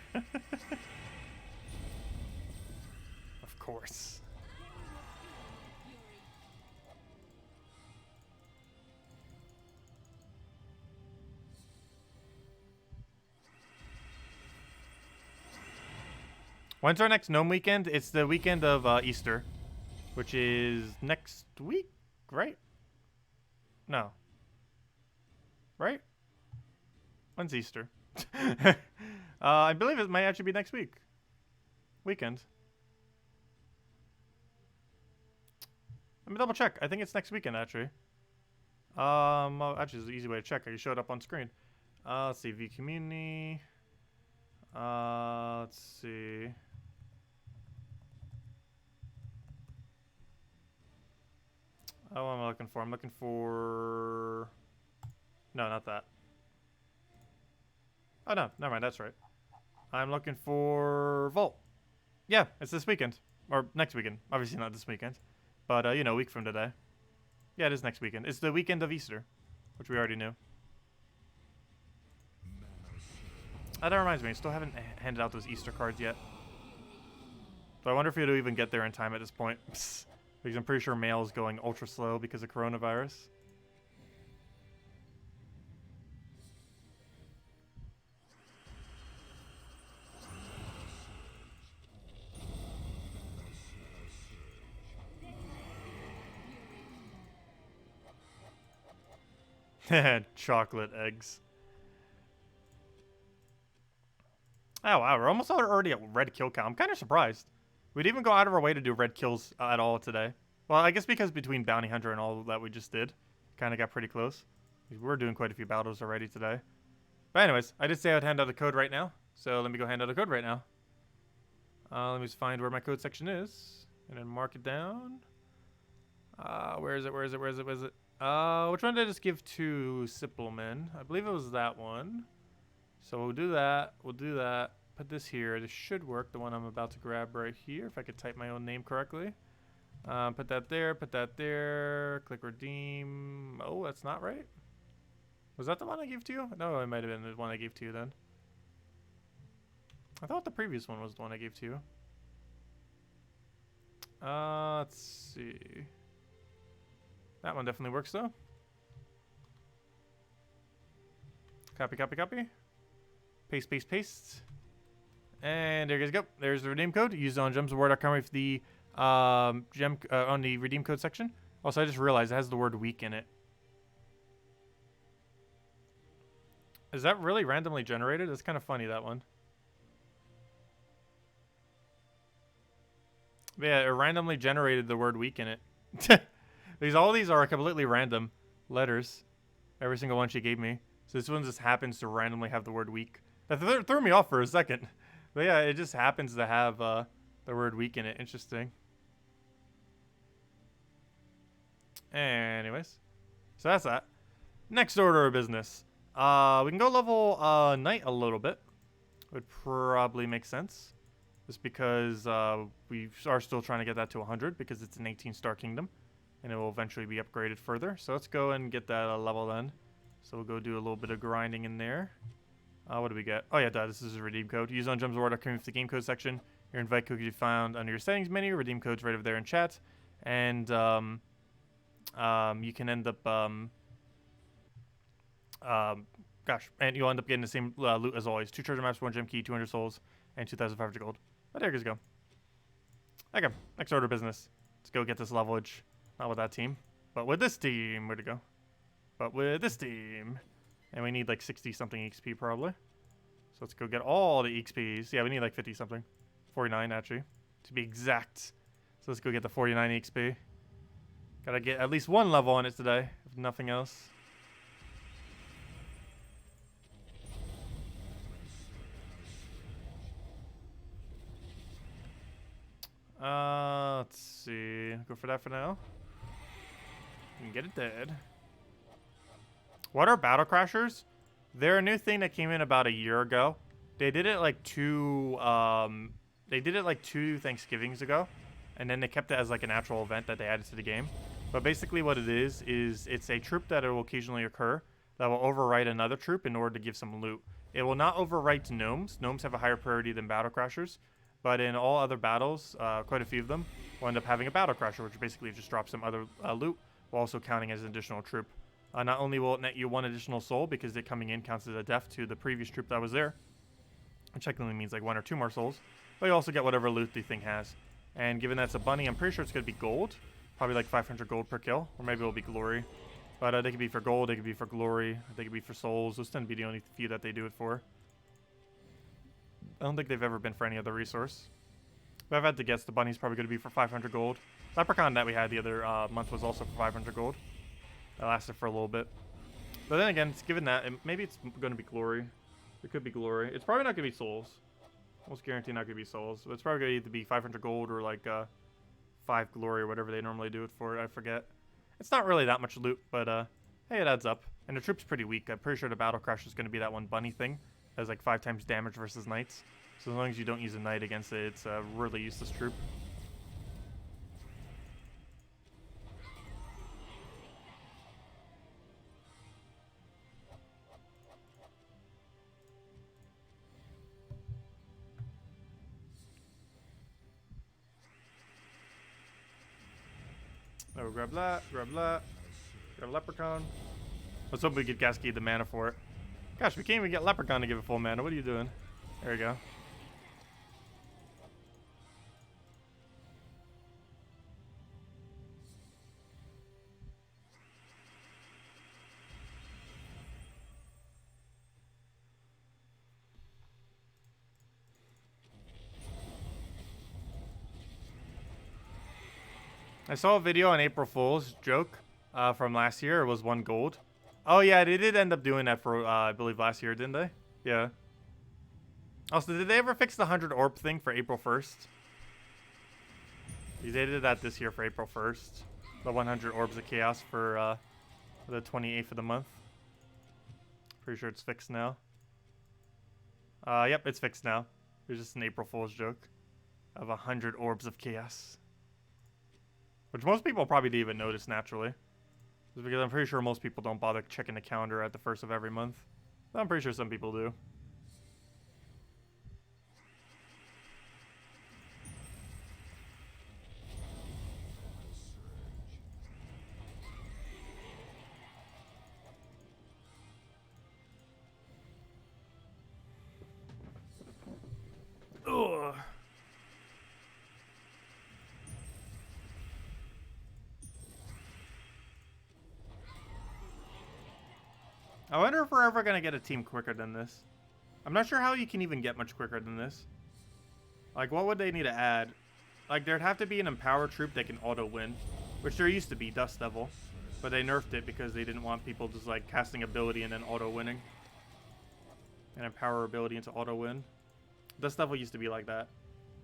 Of course. When's our next gnome weekend? It's the weekend of Easter, which is next week, right? No. Right? When's Easter? I believe it might actually be next week. Weekend. Let me double check. I think it's next weekend, actually. Well, actually, it's an easy way to check. I showed up on screen. Let's see. V community. Let's see. Oh, what am I looking for? I'm looking for... No, not that. Oh, no. Never mind. That's right. I'm looking for Volt. Yeah, it's this weekend. Or next weekend. Obviously not this weekend. But, you know, a week from today. Yeah, it is next weekend. It's the weekend of Easter, which we already knew. Oh, that reminds me. I still haven't handed out those Easter cards yet. So I wonder if it'll even get there in time at this point. Because I'm pretty sure mail is going ultra slow because of coronavirus. Chocolate eggs. Oh wow, we're almost already at red kill count. I'm kind of surprised. We'd even go out of our way to do red kills at all today. Well, I guess because between Bounty Hunter and all that we just did, kind of got pretty close. We're doing quite a few battles already today. But anyways, I did say I'd hand out a code right now. So let me go hand out a code right now. Let me just find where my code section is. And then mark it down. Where is it? Where is it? Where is it? Where is it? Which one did I just give to Sippleman? I believe it was that one. So we'll do that. We'll do that. Put this here. This should work. The one I'm about to grab right here. If I could type my own name correctly. Put that there. Put that there. Click redeem. Oh, that's not right. Was that the one I gave to you? No, it might have been the one I gave to you then. I thought the previous one was the one I gave to you. Let's see. That one definitely works though. Copy, copy, copy. Paste, paste, paste. And there you guys go. There's the redeem code. Use it on gemsaward.com with the on the redeem code section. Also, I just realized it has the word week in it. Is that really randomly generated? That's kind of funny, that one. But yeah, it randomly generated the word week in it. All these are completely random letters. Every single one she gave me. So this one just happens to randomly have the word week. That threw me off for a second. But yeah, it just happens to have the word week in it. Interesting. Anyways. So that's that. Next order of business. We can go level Knight a little bit. Would probably make sense. Just because we are still trying to get that to 100 because it's an 18-star kingdom. And it will eventually be upgraded further. So let's go and get that level then. So we'll go do a little bit of grinding in there. What do we get? Oh yeah, this is a redeem code. Use on gemsaward.com with the game code section. Your invite code can be found under your settings menu. Redeem code's right over there in chat. And you can end up and you'll end up getting the same loot as always. 2 treasure maps, 1 gem key, 200 souls, and 2,500 gold. But there you go. Okay, next order of business. Let's go get this levelage. Not with that team, but with this team. Where'd it go? But with this team. And we need like 60-something XP probably. So let's go get all the XPs. Yeah, we need like 50-something. 49 actually, to be exact. So let's go get the 49 XP. Gotta get at least one level on it today, if nothing else. Let's see. Go for that for now. You can get it dead. What are battle crashers? They're a new thing that came in about a year ago. They did it like two Thanksgivings ago, and then they kept it as like an actual event that they added to the game. But basically what it is it's a troop that will occasionally occur that will overwrite another troop in order to give some loot. It will not overwrite gnomes. Gnomes have a higher priority than battle crashers. But in all other battles, quite a few of them will end up having a battle crasher, which basically just drops some other loot, while also counting as an additional troop. Not only will it net you 1 additional soul, because it coming in counts as a death to the previous troop that was there, which technically means like 1 or 2 more souls. But you also get whatever loot the thing has. And given that's a bunny, I'm pretty sure it's going to be gold. Probably like 500 gold per kill. Or maybe it'll be glory. But they could be for gold, they could be for glory, they could be for souls. Those tend to be the only few that they do it for. I don't think they've ever been for any other resource. But I've had to guess the bunny's probably going to be for 500 gold. Leprechaun that we had the other month was also for 500 gold. That lasted for a little bit. But then again, given that, maybe it's going to be glory. It could be glory. It's probably not going to be souls. Almost guaranteed not going to be souls. But it's probably going to either be 500 gold or like 5 glory or whatever they normally do it for. I forget. It's not really that much loot, but hey, it adds up. And the troop's pretty weak. I'm pretty sure the battle crash is going to be that one bunny thing. It has like 5 times damage versus knights. So as long as you don't use a knight against it, it's a really useless troop. Oh, grab that, grab that. Grab Leprechaun. Let's hope we get Cascade the mana for it. Gosh, we can't even get Leprechaun to give it full mana. What are you doing? There we go. I saw a video on April Fool's joke from last year. It was 1 gold. Oh yeah, they did end up doing that for I believe last year, didn't they? Yeah. Also, did they ever fix the 100 orb thing for April 1st? They did that this year for April 1st. The 100 orbs of chaos for the 28th of the month. Pretty sure it's fixed now. Yep, it's fixed now. It was just an April Fool's joke of 100 orbs of chaos. Which most people probably didn't even notice naturally. Just because I'm pretty sure most people don't bother checking the calendar at the 1st of every month. But I'm pretty sure some people do. Ugh. I wonder if we're ever going to get a team quicker than this. I'm not sure how you can even get much quicker than this. Like, what would they need to add? Like, there'd have to be an Empower troop that can auto-win. Which there used to be, Dust Devil. But they nerfed it because they didn't want people just, like, casting ability and then auto-winning. And Empower ability into auto-win. Dust Devil used to be like that.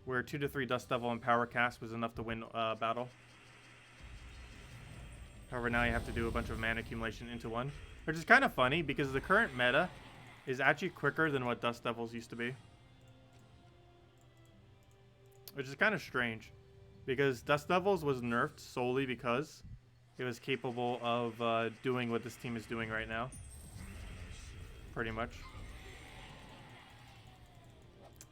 Where 2 to 3 Dust Devil Empower cast was enough to win battle. However, now you have to do a bunch of mana accumulation into one. Which is kind of funny, because the current meta is actually quicker than what Dust Devils used to be. Which is kind of strange. Because Dust Devils was nerfed solely because it was capable of doing what this team is doing right now. Pretty much.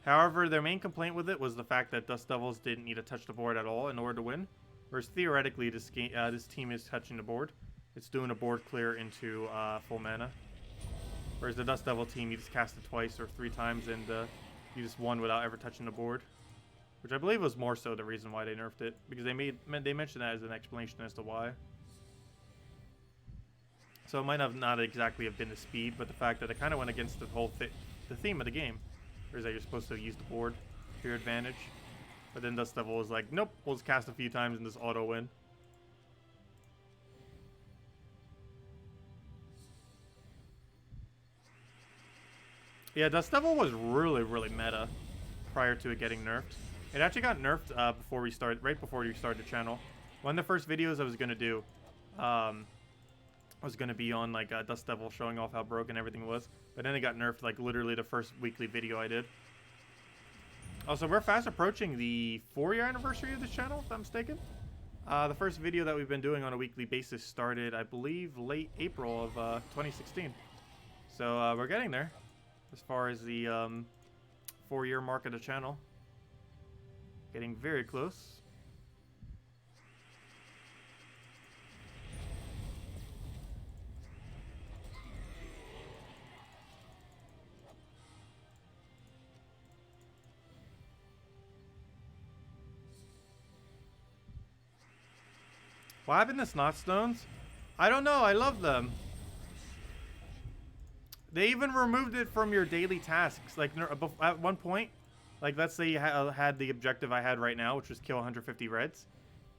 However, their main complaint with it was the fact that Dust Devils didn't need to touch the board at all in order to win. Whereas theoretically, this team is touching the board. It's doing a board clear into full mana. Whereas the Dust Devil team, you just cast it twice or 3 times and you just won without ever touching the board. Which I believe was more so the reason why they nerfed it. Because they mentioned that as an explanation as to why. So it might have not exactly have been the speed, but the fact that it kind of went against the whole the theme of the game. Whereas that you're supposed to use the board to your advantage. But then Dust Devil was like, nope, we'll just cast a few times and just auto-win. Yeah, Dust Devil was really, really meta prior to it getting nerfed. It actually got nerfed right before we started the channel. One of the first videos I was gonna do was gonna be on like Dust Devil showing off how broken everything was, but then it got nerfed like literally the first weekly video I did. Also, we're fast approaching the 4-year anniversary of this channel, if I'm mistaken. The first video that we've been doing on a weekly basis started, I believe, late April of 2016. So we're getting there. As far as the 4-year mark of the channel. Getting very close. What happened to Snot Stones? I don't know. I love them. They even removed it from your daily tasks. Like, at one point, like, let's say you had the objective I had right now, which was kill 150 reds.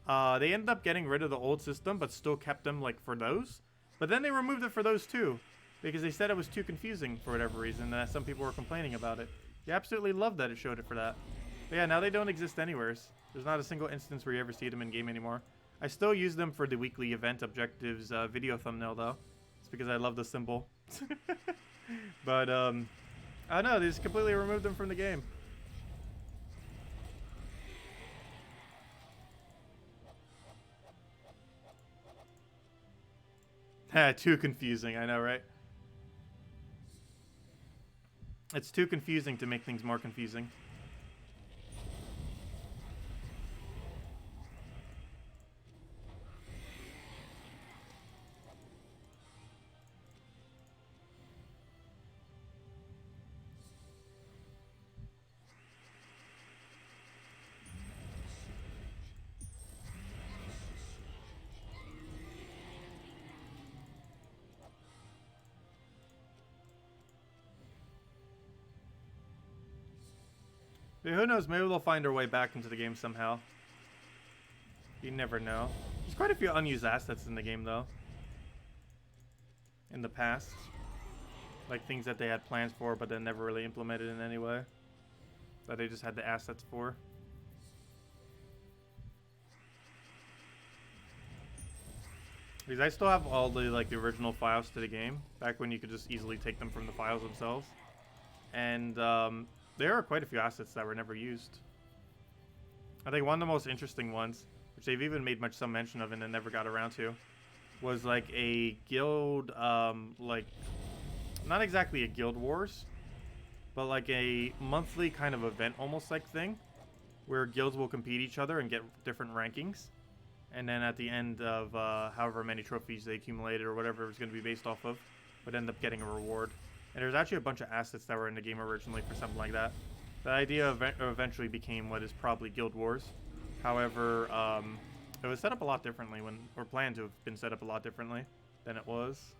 They ended up getting rid of the old system, but still kept them, like, for those. But then they removed it for those, too. Because they said it was too confusing for whatever reason. Some people were complaining about it. You absolutely love that it showed it for that. But yeah, now they don't exist anywhere. There's not a single instance where you ever see them in-game anymore. I still use them for the weekly event objectives video thumbnail, though. It's because I love the symbol. But, I don't know. They just completely removed them from the game. Too confusing. I know, right? It's too confusing to make things more confusing. Yeah, who knows? Maybe they'll find their way back into the game somehow. You never know. There's quite a few unused assets in the game, though. In the past. Like things that they had plans for, but then never really implemented in any way. That they just had the assets for. Because I still have all the, like, the original files to the game. Back when you could just easily take them from the files themselves. And, there are quite a few assets that were never used. I think one of the most interesting ones, which they've even made some mention of and then never got around to, was like a guild, like, not exactly a guild wars, but like a monthly kind of event almost like thing, where guilds will compete each other and get different rankings. And then at the end of however many trophies they accumulated or whatever it was going to be based off of, would end up getting a reward. And there's actually a bunch of assets that were in the game originally for something like that. The idea eventually became what is probably Guild Wars. However, it was set up a lot differently or planned to have been set up a lot differently than it was.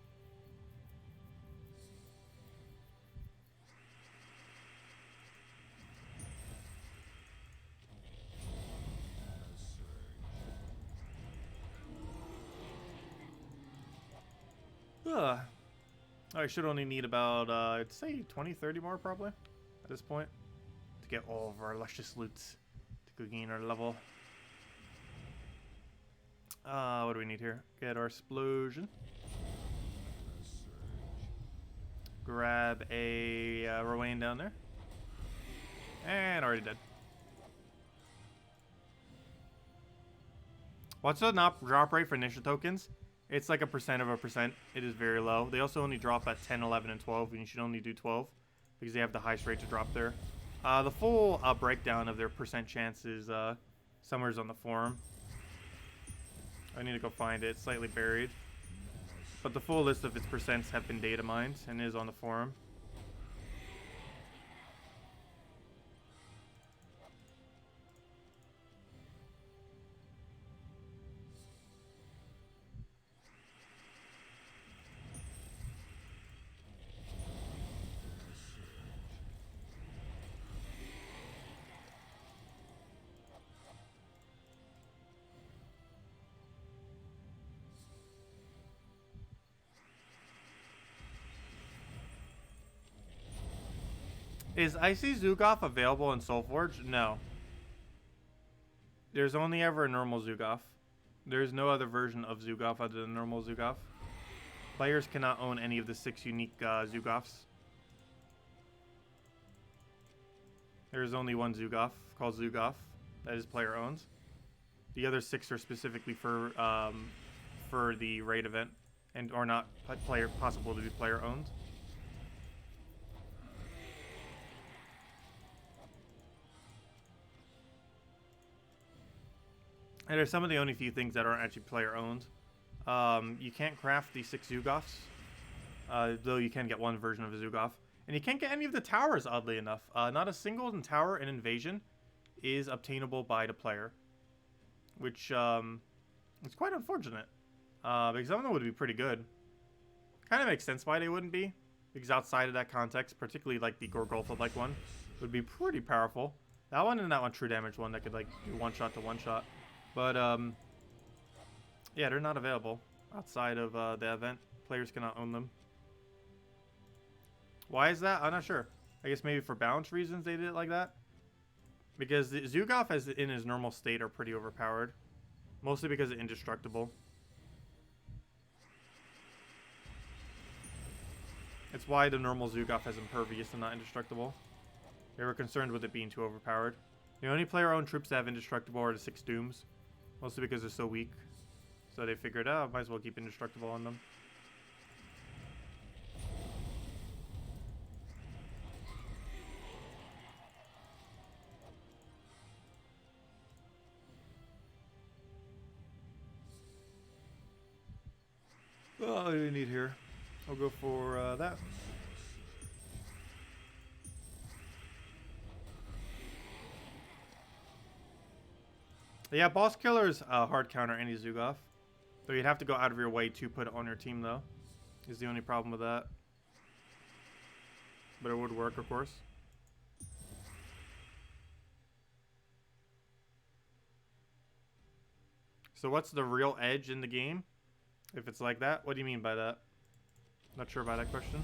Ugh. I should only need about, I'd say 20, 30 more probably at this point to get all of our luscious loots to go gain our level. What do we need here? Get our explosion. Grab a Rowan down there. And already dead. What's the drop rate for initial tokens? It's like 1%. It is very low. They also only drop at 10, 11, and 12, and you should only do 12 because they have the highest rate to drop there. The full breakdown of their percent chance is somewhere's on the forum. I need to go find it. It's slightly buried. But the full list of its percents have been data mined and is on the forum. Is Icy Zugoff available in Soulforge? No. There's only ever a normal Zugoff. There's no other version of Zugoff other than normal Zugoff. Players cannot own any of the 6 unique Zugoffs. There's only one Zugoff called Zugoff that is player owned. The other 6 are specifically for the raid event and are not possible to be player owned. And there's some of the only few things that aren't actually player owned. You can't craft the 6 Zugoffs, though you can get one version of a Zugoff. And you can't get any of the towers, oddly enough. Not a single tower in Invasion is obtainable by the player. Which It's quite unfortunate. Because some of them would be pretty good. Kind of makes sense why they wouldn't be. Because outside of that context, particularly like the Gorgolfa-like one, would be pretty powerful. That one and that one true damage one that could like do one shot to one shot. But yeah, they're not available outside of the event. Players cannot own them. Why is that? I'm not sure. I guess maybe for balance reasons they did it like that. Because the Zugov as in his normal state are pretty overpowered. Mostly because of indestructible. It's why the normal Zugov has impervious and not indestructible. They were concerned with it being too overpowered. The only player-owned troops that have indestructible are the 6 Dooms. Mostly because they're so weak. So they figured, oh, might as well keep indestructible on them. What do we need here? I'll go for that. Yeah, boss killer's hard counter any Zugov. So you'd have to go out of your way to put it on your team, though. Is the only problem with that. But it would work, of course. So what's the real edge in the game? If it's like that? What do you mean by that? Not sure about that question.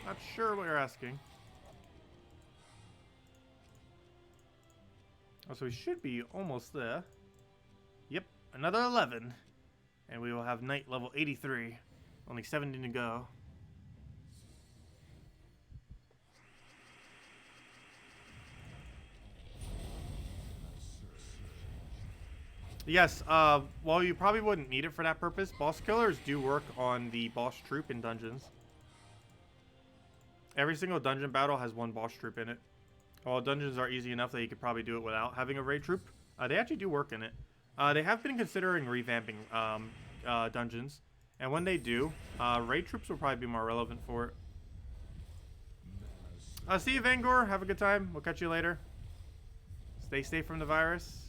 Not sure what you're asking. Oh, so we should be almost there. Yep, another 11. And we will have Knight level 83. Only 17 to go. Yes, well, you probably wouldn't need it for that purpose. Boss killers do work on the boss troop in dungeons. Every single dungeon battle has one boss troop in it. While dungeons are easy enough that you could probably do it without having a raid troop, they actually do work in it. They have been considering revamping dungeons, and when they do, raid troops will probably be more relevant for it. See you, Vangor. Have a good time. We'll catch you later. Stay safe from the virus.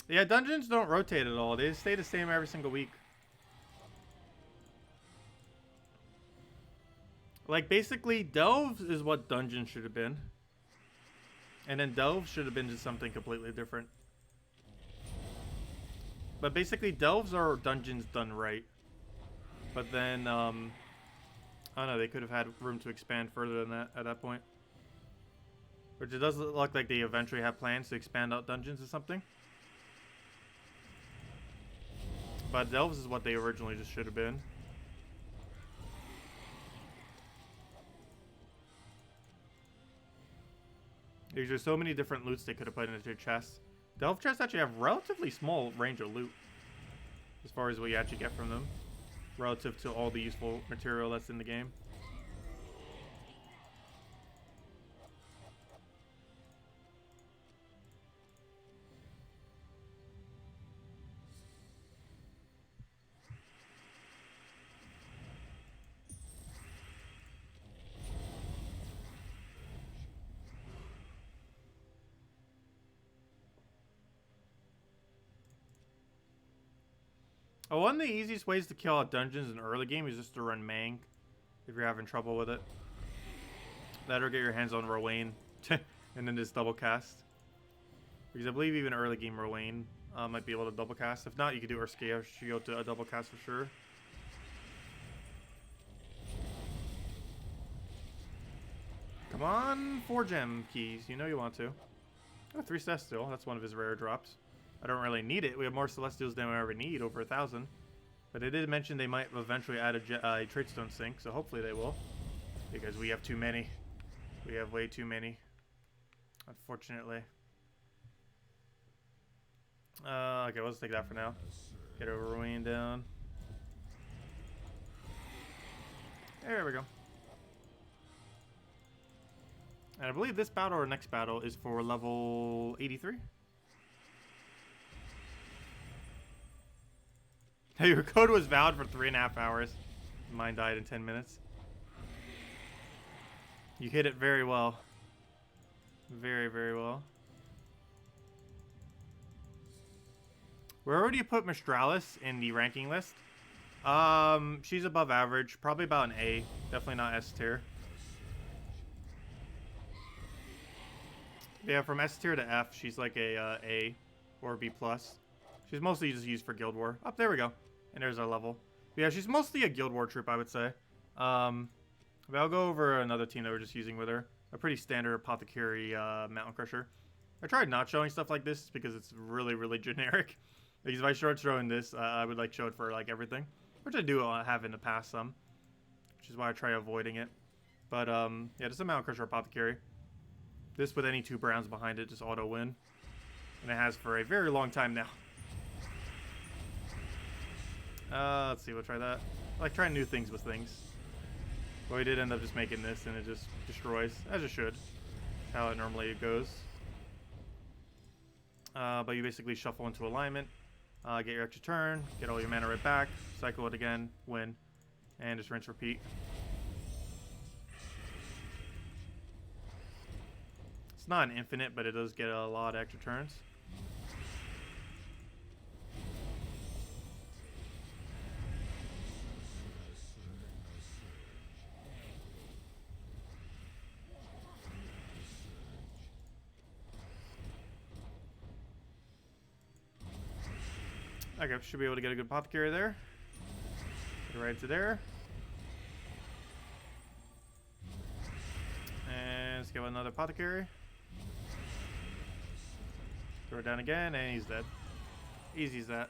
Yeah, dungeons don't rotate at all. They stay the same every single week. Like, basically, Delves is what dungeons should have been. And then Delves should have been just something completely different. But basically, Delves are dungeons done right. But then, I don't know, they could have had room to expand further than that at that point. Which it does look like they eventually have plans to expand out dungeons or something. But Delves is what they originally just should have been. There's just so many different loots they could have put into their chests. Delve chests actually have relatively small range of loot. As far as what you actually get from them. Relative to all the useful material that's in the game. Oh, one of the easiest ways to kill out dungeons in early game is just to run Mang, if you're having trouble with it. That or get your hands on Rowan, and then just double cast. Because I believe even early game Rowan might be able to double cast. If not, you could do Urskea Shield to a double cast for sure. Come on, 4 gem keys. You know you want to. Oh, 3 Celestial. That's one of his rare drops. I don't really need it. We have more Celestials than we ever need, over 1,000. But they did mention they might eventually add a Tradestone Sink, so hopefully they will. Because we have too many. We have way too many. Unfortunately. Okay, let's take that for now. Get our Ruin down. There we go. And I believe this battle or next battle is for level 83. Hey, your code was valid for 3.5 hours. Mine died in 10 minutes. You hit it very well. Very, very well. Where do you put Mistralus in the ranking list? She's above average. Probably about an A. Definitely not S tier. Yeah, from S tier to F, she's like a or B+. She's mostly just used for Guild War. Up there we go. And there's our level. But yeah, she's mostly a Guild War troop, I would say. But I'll go over another team that we're just using with her. A pretty standard Apothecary Mountain Crusher. I tried not showing stuff like this because it's really, really generic. Because if I start showing this, I would like show it for like everything. Which I do have in the past some. Which is why I try avoiding it. But yeah, just a Mountain Crusher Apothecary. This with any 2 Browns behind it, just auto win. And it has for a very long time now. Let's see, we'll try that. I like trying new things with things. But we did end up just making this and it just destroys, as it should. How it normally goes. But you basically shuffle into alignment, get your extra turn, get all your mana right back, cycle it again, win, and just rinse repeat. It's not an infinite, but it does get a lot of extra turns. Okay, should be able to get a good Apothecary there. Get right to there. And let's get another Apothecary. Throw it down again, and he's dead. Easy as that.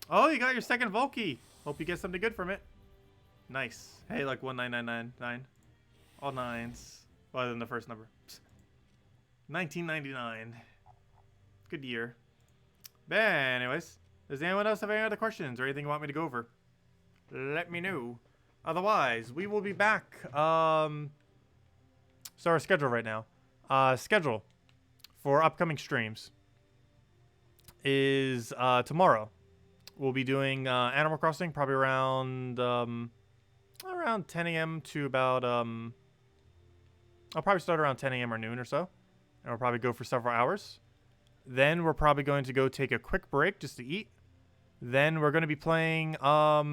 Oh, you got your second Volky. Hope you get something good from it. Nice. Hey, like 19999. All 9s. Other than the first number. 1999. Good year. But anyways, does anyone else have any other questions or anything you want me to go over? Let me know. Otherwise, we will be back. So our schedule right now. Schedule for upcoming streams is tomorrow. We'll be doing Animal Crossing probably around 10 a.m. to about I'll probably start around 10 a.m. or noon or so. And we'll probably go for several hours. Then we're probably going to go take a quick break just to eat. Then we're going to be playing a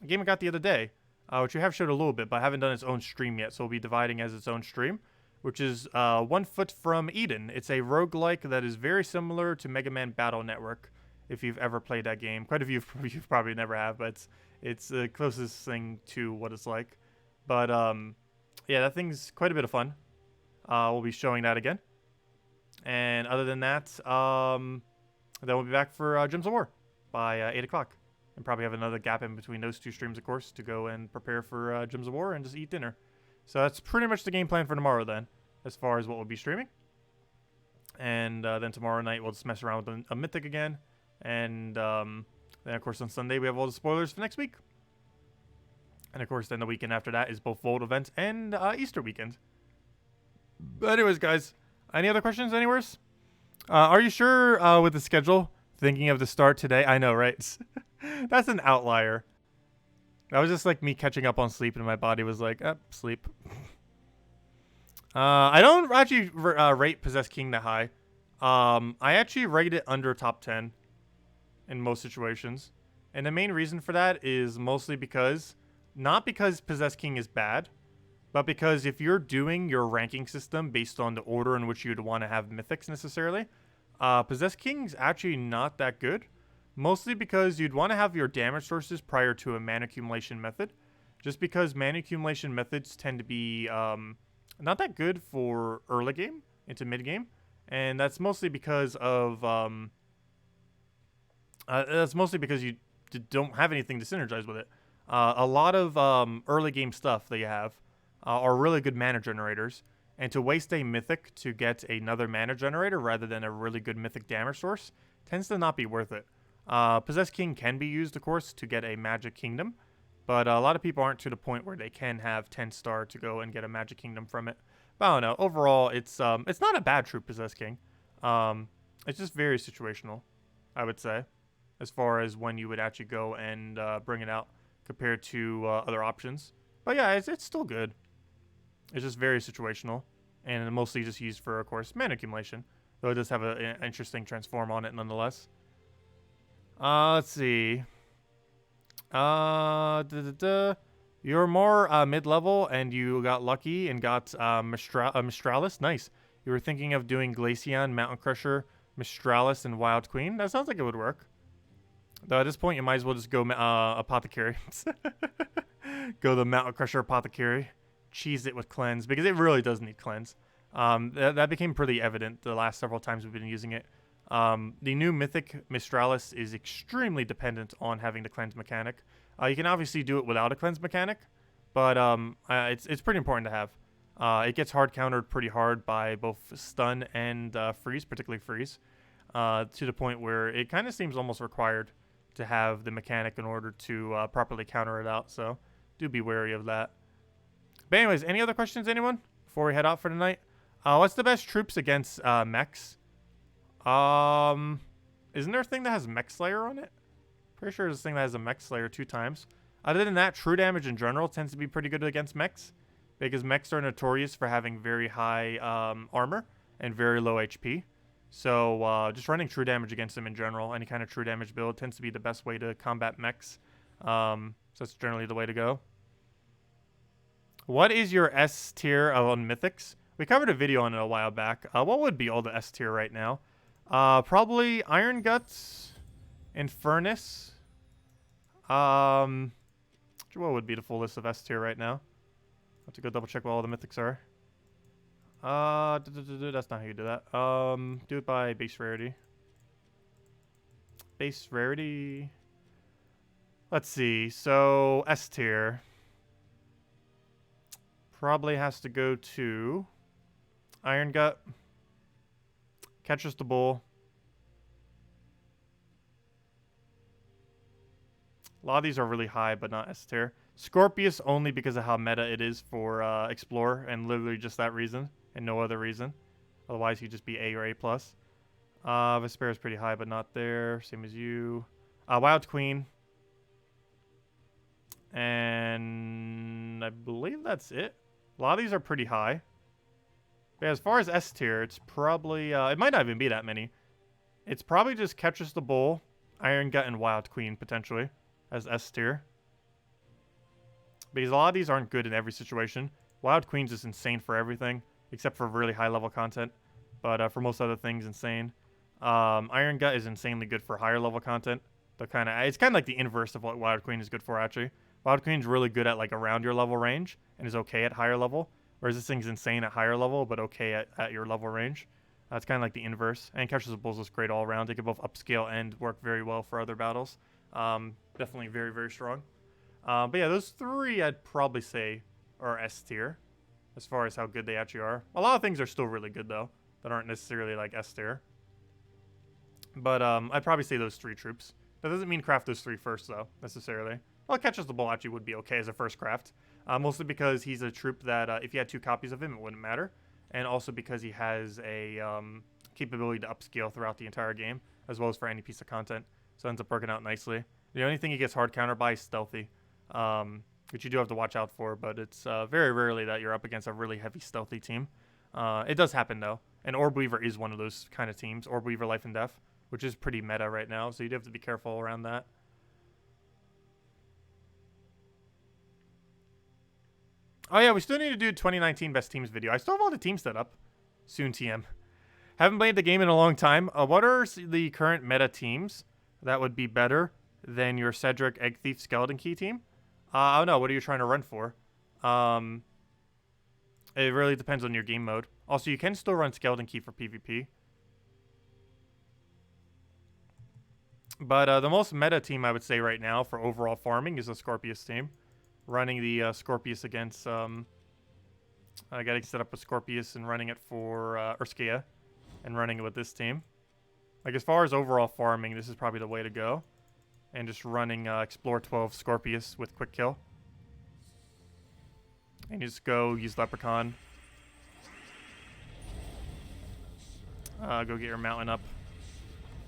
game I got the other day, which we have showed a little bit, but I haven't done its own stream yet. So we'll be dividing as its own stream, which is 1 Foot from Eden. It's a roguelike that is very similar to Mega Man Battle Network, if you've ever played that game. Quite a few of you probably never have, but it's the closest thing to what it's like. But yeah, that thing's quite a bit of fun. We'll be showing that again. And other than that, then we'll be back for Gems of War by 8 o'clock. And probably have another gap in between those 2 streams, of course, to go and prepare for Gems of War and just eat dinner. So that's pretty much the game plan for tomorrow then, as far as what we'll be streaming. And then tomorrow night we'll just mess around with a Mythic again. And then, of course, on Sunday we have all the spoilers for next week. And, of course, then the weekend after that is both Volt events and Easter weekend. But anyways, guys, any other questions anywhere? Are you sure with the schedule? Thinking of the start today? I know, right? That's an outlier. That was just like me catching up on sleep and my body was like, sleep. I don't actually rate Possess King that high. I actually rate it under top 10 in most situations. And the main reason for that is mostly because, not because Possess King is bad, but because if you're doing your ranking system based on the order in which you'd want to have mythics necessarily, Possess King's actually not that good. Mostly because you'd want to have your damage sources prior to a mana accumulation method. Just because mana accumulation methods tend to be not that good for early game into mid game. And that's mostly because of you don't have anything to synergize with it. A lot of early game stuff that you have are really good mana generators, and to waste a mythic to get another mana generator rather than a really good mythic damage source tends to not be worth it. Possess King can be used, of course, to get a Magic Kingdom, But a lot of people aren't to the point where they can have 10-star to go and get a Magic Kingdom from it. But I don't know. Overall, it's not a bad troop Possess King. It's just very situational, I would say, as far as when you would actually go and bring it out compared to other options. But yeah, it's still good. It's just very situational, and mostly just used for, of course, mana accumulation. Though it does have an interesting transform on it nonetheless. Let's see. You're more mid-level, and you got lucky and got Mistralus. Nice. You were thinking of doing Glaceon, Mountain Crusher, Mistralus, and Wild Queen. That sounds like it would work. Though at this point, you might as well just go Apothecary. Go the Mountain Crusher Apothecary. Cheese it with Cleanse, because it really does need Cleanse. That became pretty evident the last several times we've been using it. The new Mythic Mistralus is extremely dependent on having the Cleanse mechanic. You can obviously do it without a Cleanse mechanic, but it's pretty important to have. It gets hard countered pretty hard by both stun and freeze, particularly freeze, to the point where it kind of seems almost required to have the mechanic in order to properly counter it out. So do be wary of that. But anyways, any other questions, anyone, before we head out for tonight? What's the best troops against mechs? Isn't there a thing that has Mech Slayer on it? Pretty sure there's a thing that has a Mech Slayer 2 times. Other than that, true damage in general tends to be pretty good against mechs, because mechs are notorious for having very high armor and very low HP. So just running true damage against them in general, any kind of true damage build, tends to be the best way to combat mechs. So that's generally the way to go. What is your S tier on Mythics? We covered a video on it a while back. What would be all the S tier right now? Probably Iron Guts, Infernus. What would be the full list of S tier right now? I have to go double check what all the Mythics are. That's not how you do that. Do it by base rarity. Base rarity. Let's see. So S tier probably has to go to Iron Gut, Catches the Bull. A lot of these are really high, but not S tier. Scorpius only because of how meta it is for Explorer, and literally just that reason, and no other reason. Otherwise, he'd just be A or A+. Vespera's pretty high, but not there. Same as you. Wild Queen. And I believe that's it. A lot of these are pretty high. But yeah, as far as S tier, it's probably... it might not even be that many. It's probably just Catches the Bull, Iron Gut, and Wild Queen, potentially, as S tier. Because a lot of these aren't good in every situation. Wild Queen's just insane for everything, except for really high-level content. But for most other things, insane. Iron Gut is insanely good for higher-level content. It's kind of like the inverse of what Wild Queen is good for, actually. Wild Queen's really good at like around your level range and is okay at higher level, whereas this thing's insane at higher level but okay at your level range. That's kind of like the inverse. And Catches the Bulls is great all around. They can both upscale and work very well for other battles. Definitely very, very strong. But yeah, those three I'd probably say are S tier as far as how good they actually are. A lot of things are still really good though that aren't necessarily like S tier. But I'd probably say those three troops. That doesn't mean craft those three first though, necessarily. Well, Catches the Bull actually would be okay as a first craft. Mostly because he's a troop that if you had 2 copies of him, it wouldn't matter. And also because he has a capability to upscale throughout the entire game, as well as for any piece of content. So it ends up working out nicely. The only thing he gets hard counter by is stealthy, which you do have to watch out for, but it's very rarely that you're up against a really heavy stealthy team. It does happen though, and Orb Weaver is one of those kind of teams, Orb Weaver Life and Death, which is pretty meta right now, so you do have to be careful around that. Oh yeah, we still need to do 2019 Best Teams video. I still have all the teams set up. Soon TM. Haven't played the game in a long time. What are the current meta teams that would be better than your Cedric, Egg Thief, Skeleton Key team? I don't know. What are you trying to run for? It really depends on your game mode. Also, you can still run Skeleton Key for PvP. But the most meta team I would say right now for overall farming is the Scorpius team. Running the Scorpius against... getting set up with Scorpius and running it for Urskea. And running it with this team. Like, as far as overall farming, this is probably the way to go. and just running Explore 12 Scorpius with quick kill. And you just go use Leprechaun. Go get your mountain up.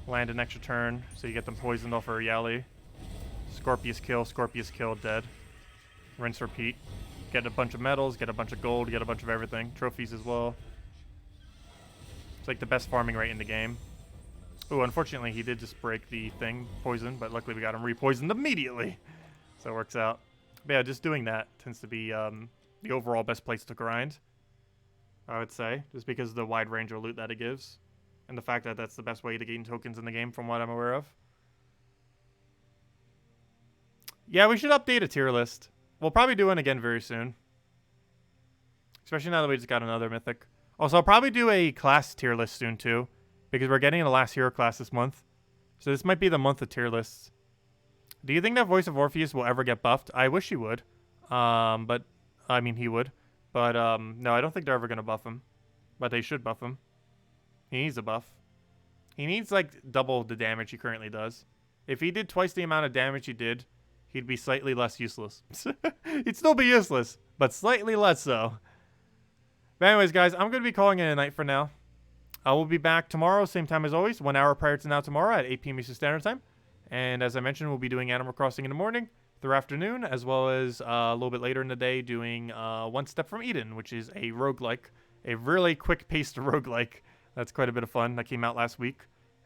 Land an extra turn, so you get them poisoned off of Yali. Scorpius kill, dead. Rinse, repeat. Get a bunch of medals, get a bunch of gold, get a bunch of everything. Trophies as well. It's like the best farming rate in the game. Ooh, unfortunately, he did just break the thing, poison, but luckily we got him repoisoned immediately. So it works out. But yeah, just doing that tends to be the overall best place to grind, I would say, just because of the wide range of loot that it gives. And the fact that that's the best way to gain tokens in the game from what I'm aware of. Yeah, we should update a tier list. We'll probably do one again very soon. Especially now that we just got another mythic. Also, I'll probably do a class tier list soon too, because we're getting the last hero class this month. So this might be the month of tier lists. Do you think that Voice of Orpheus will ever get buffed? I wish he would. But, I mean, he would. But, no, I don't think they're ever going to buff him. But they should buff him. He needs a buff. He needs, like, double the damage he currently does. If he did twice the amount of damage he did, he'd be slightly less useless. He'd still be useless, but slightly less so. But anyways, guys, I'm going to be calling it a night for now. I will be back tomorrow, same time as always, 1 hour prior to now tomorrow at 8 p.m. Eastern Standard Time. And as I mentioned, we'll be doing Animal Crossing in the morning, through afternoon, as well as a little bit later in the day doing One Step from Eden, which is a roguelike, a really quick-paced roguelike. That's quite a bit of fun. That came out last week.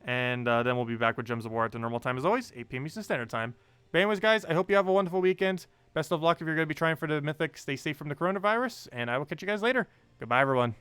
And then we'll be back with Gems of War at the normal time as always, 8 p.m. Eastern Standard Time. But anyways, guys, I hope you have a wonderful weekend. Best of luck if you're going to be trying for the Mythic. Stay safe from the coronavirus, and I will catch you guys later. Goodbye, everyone.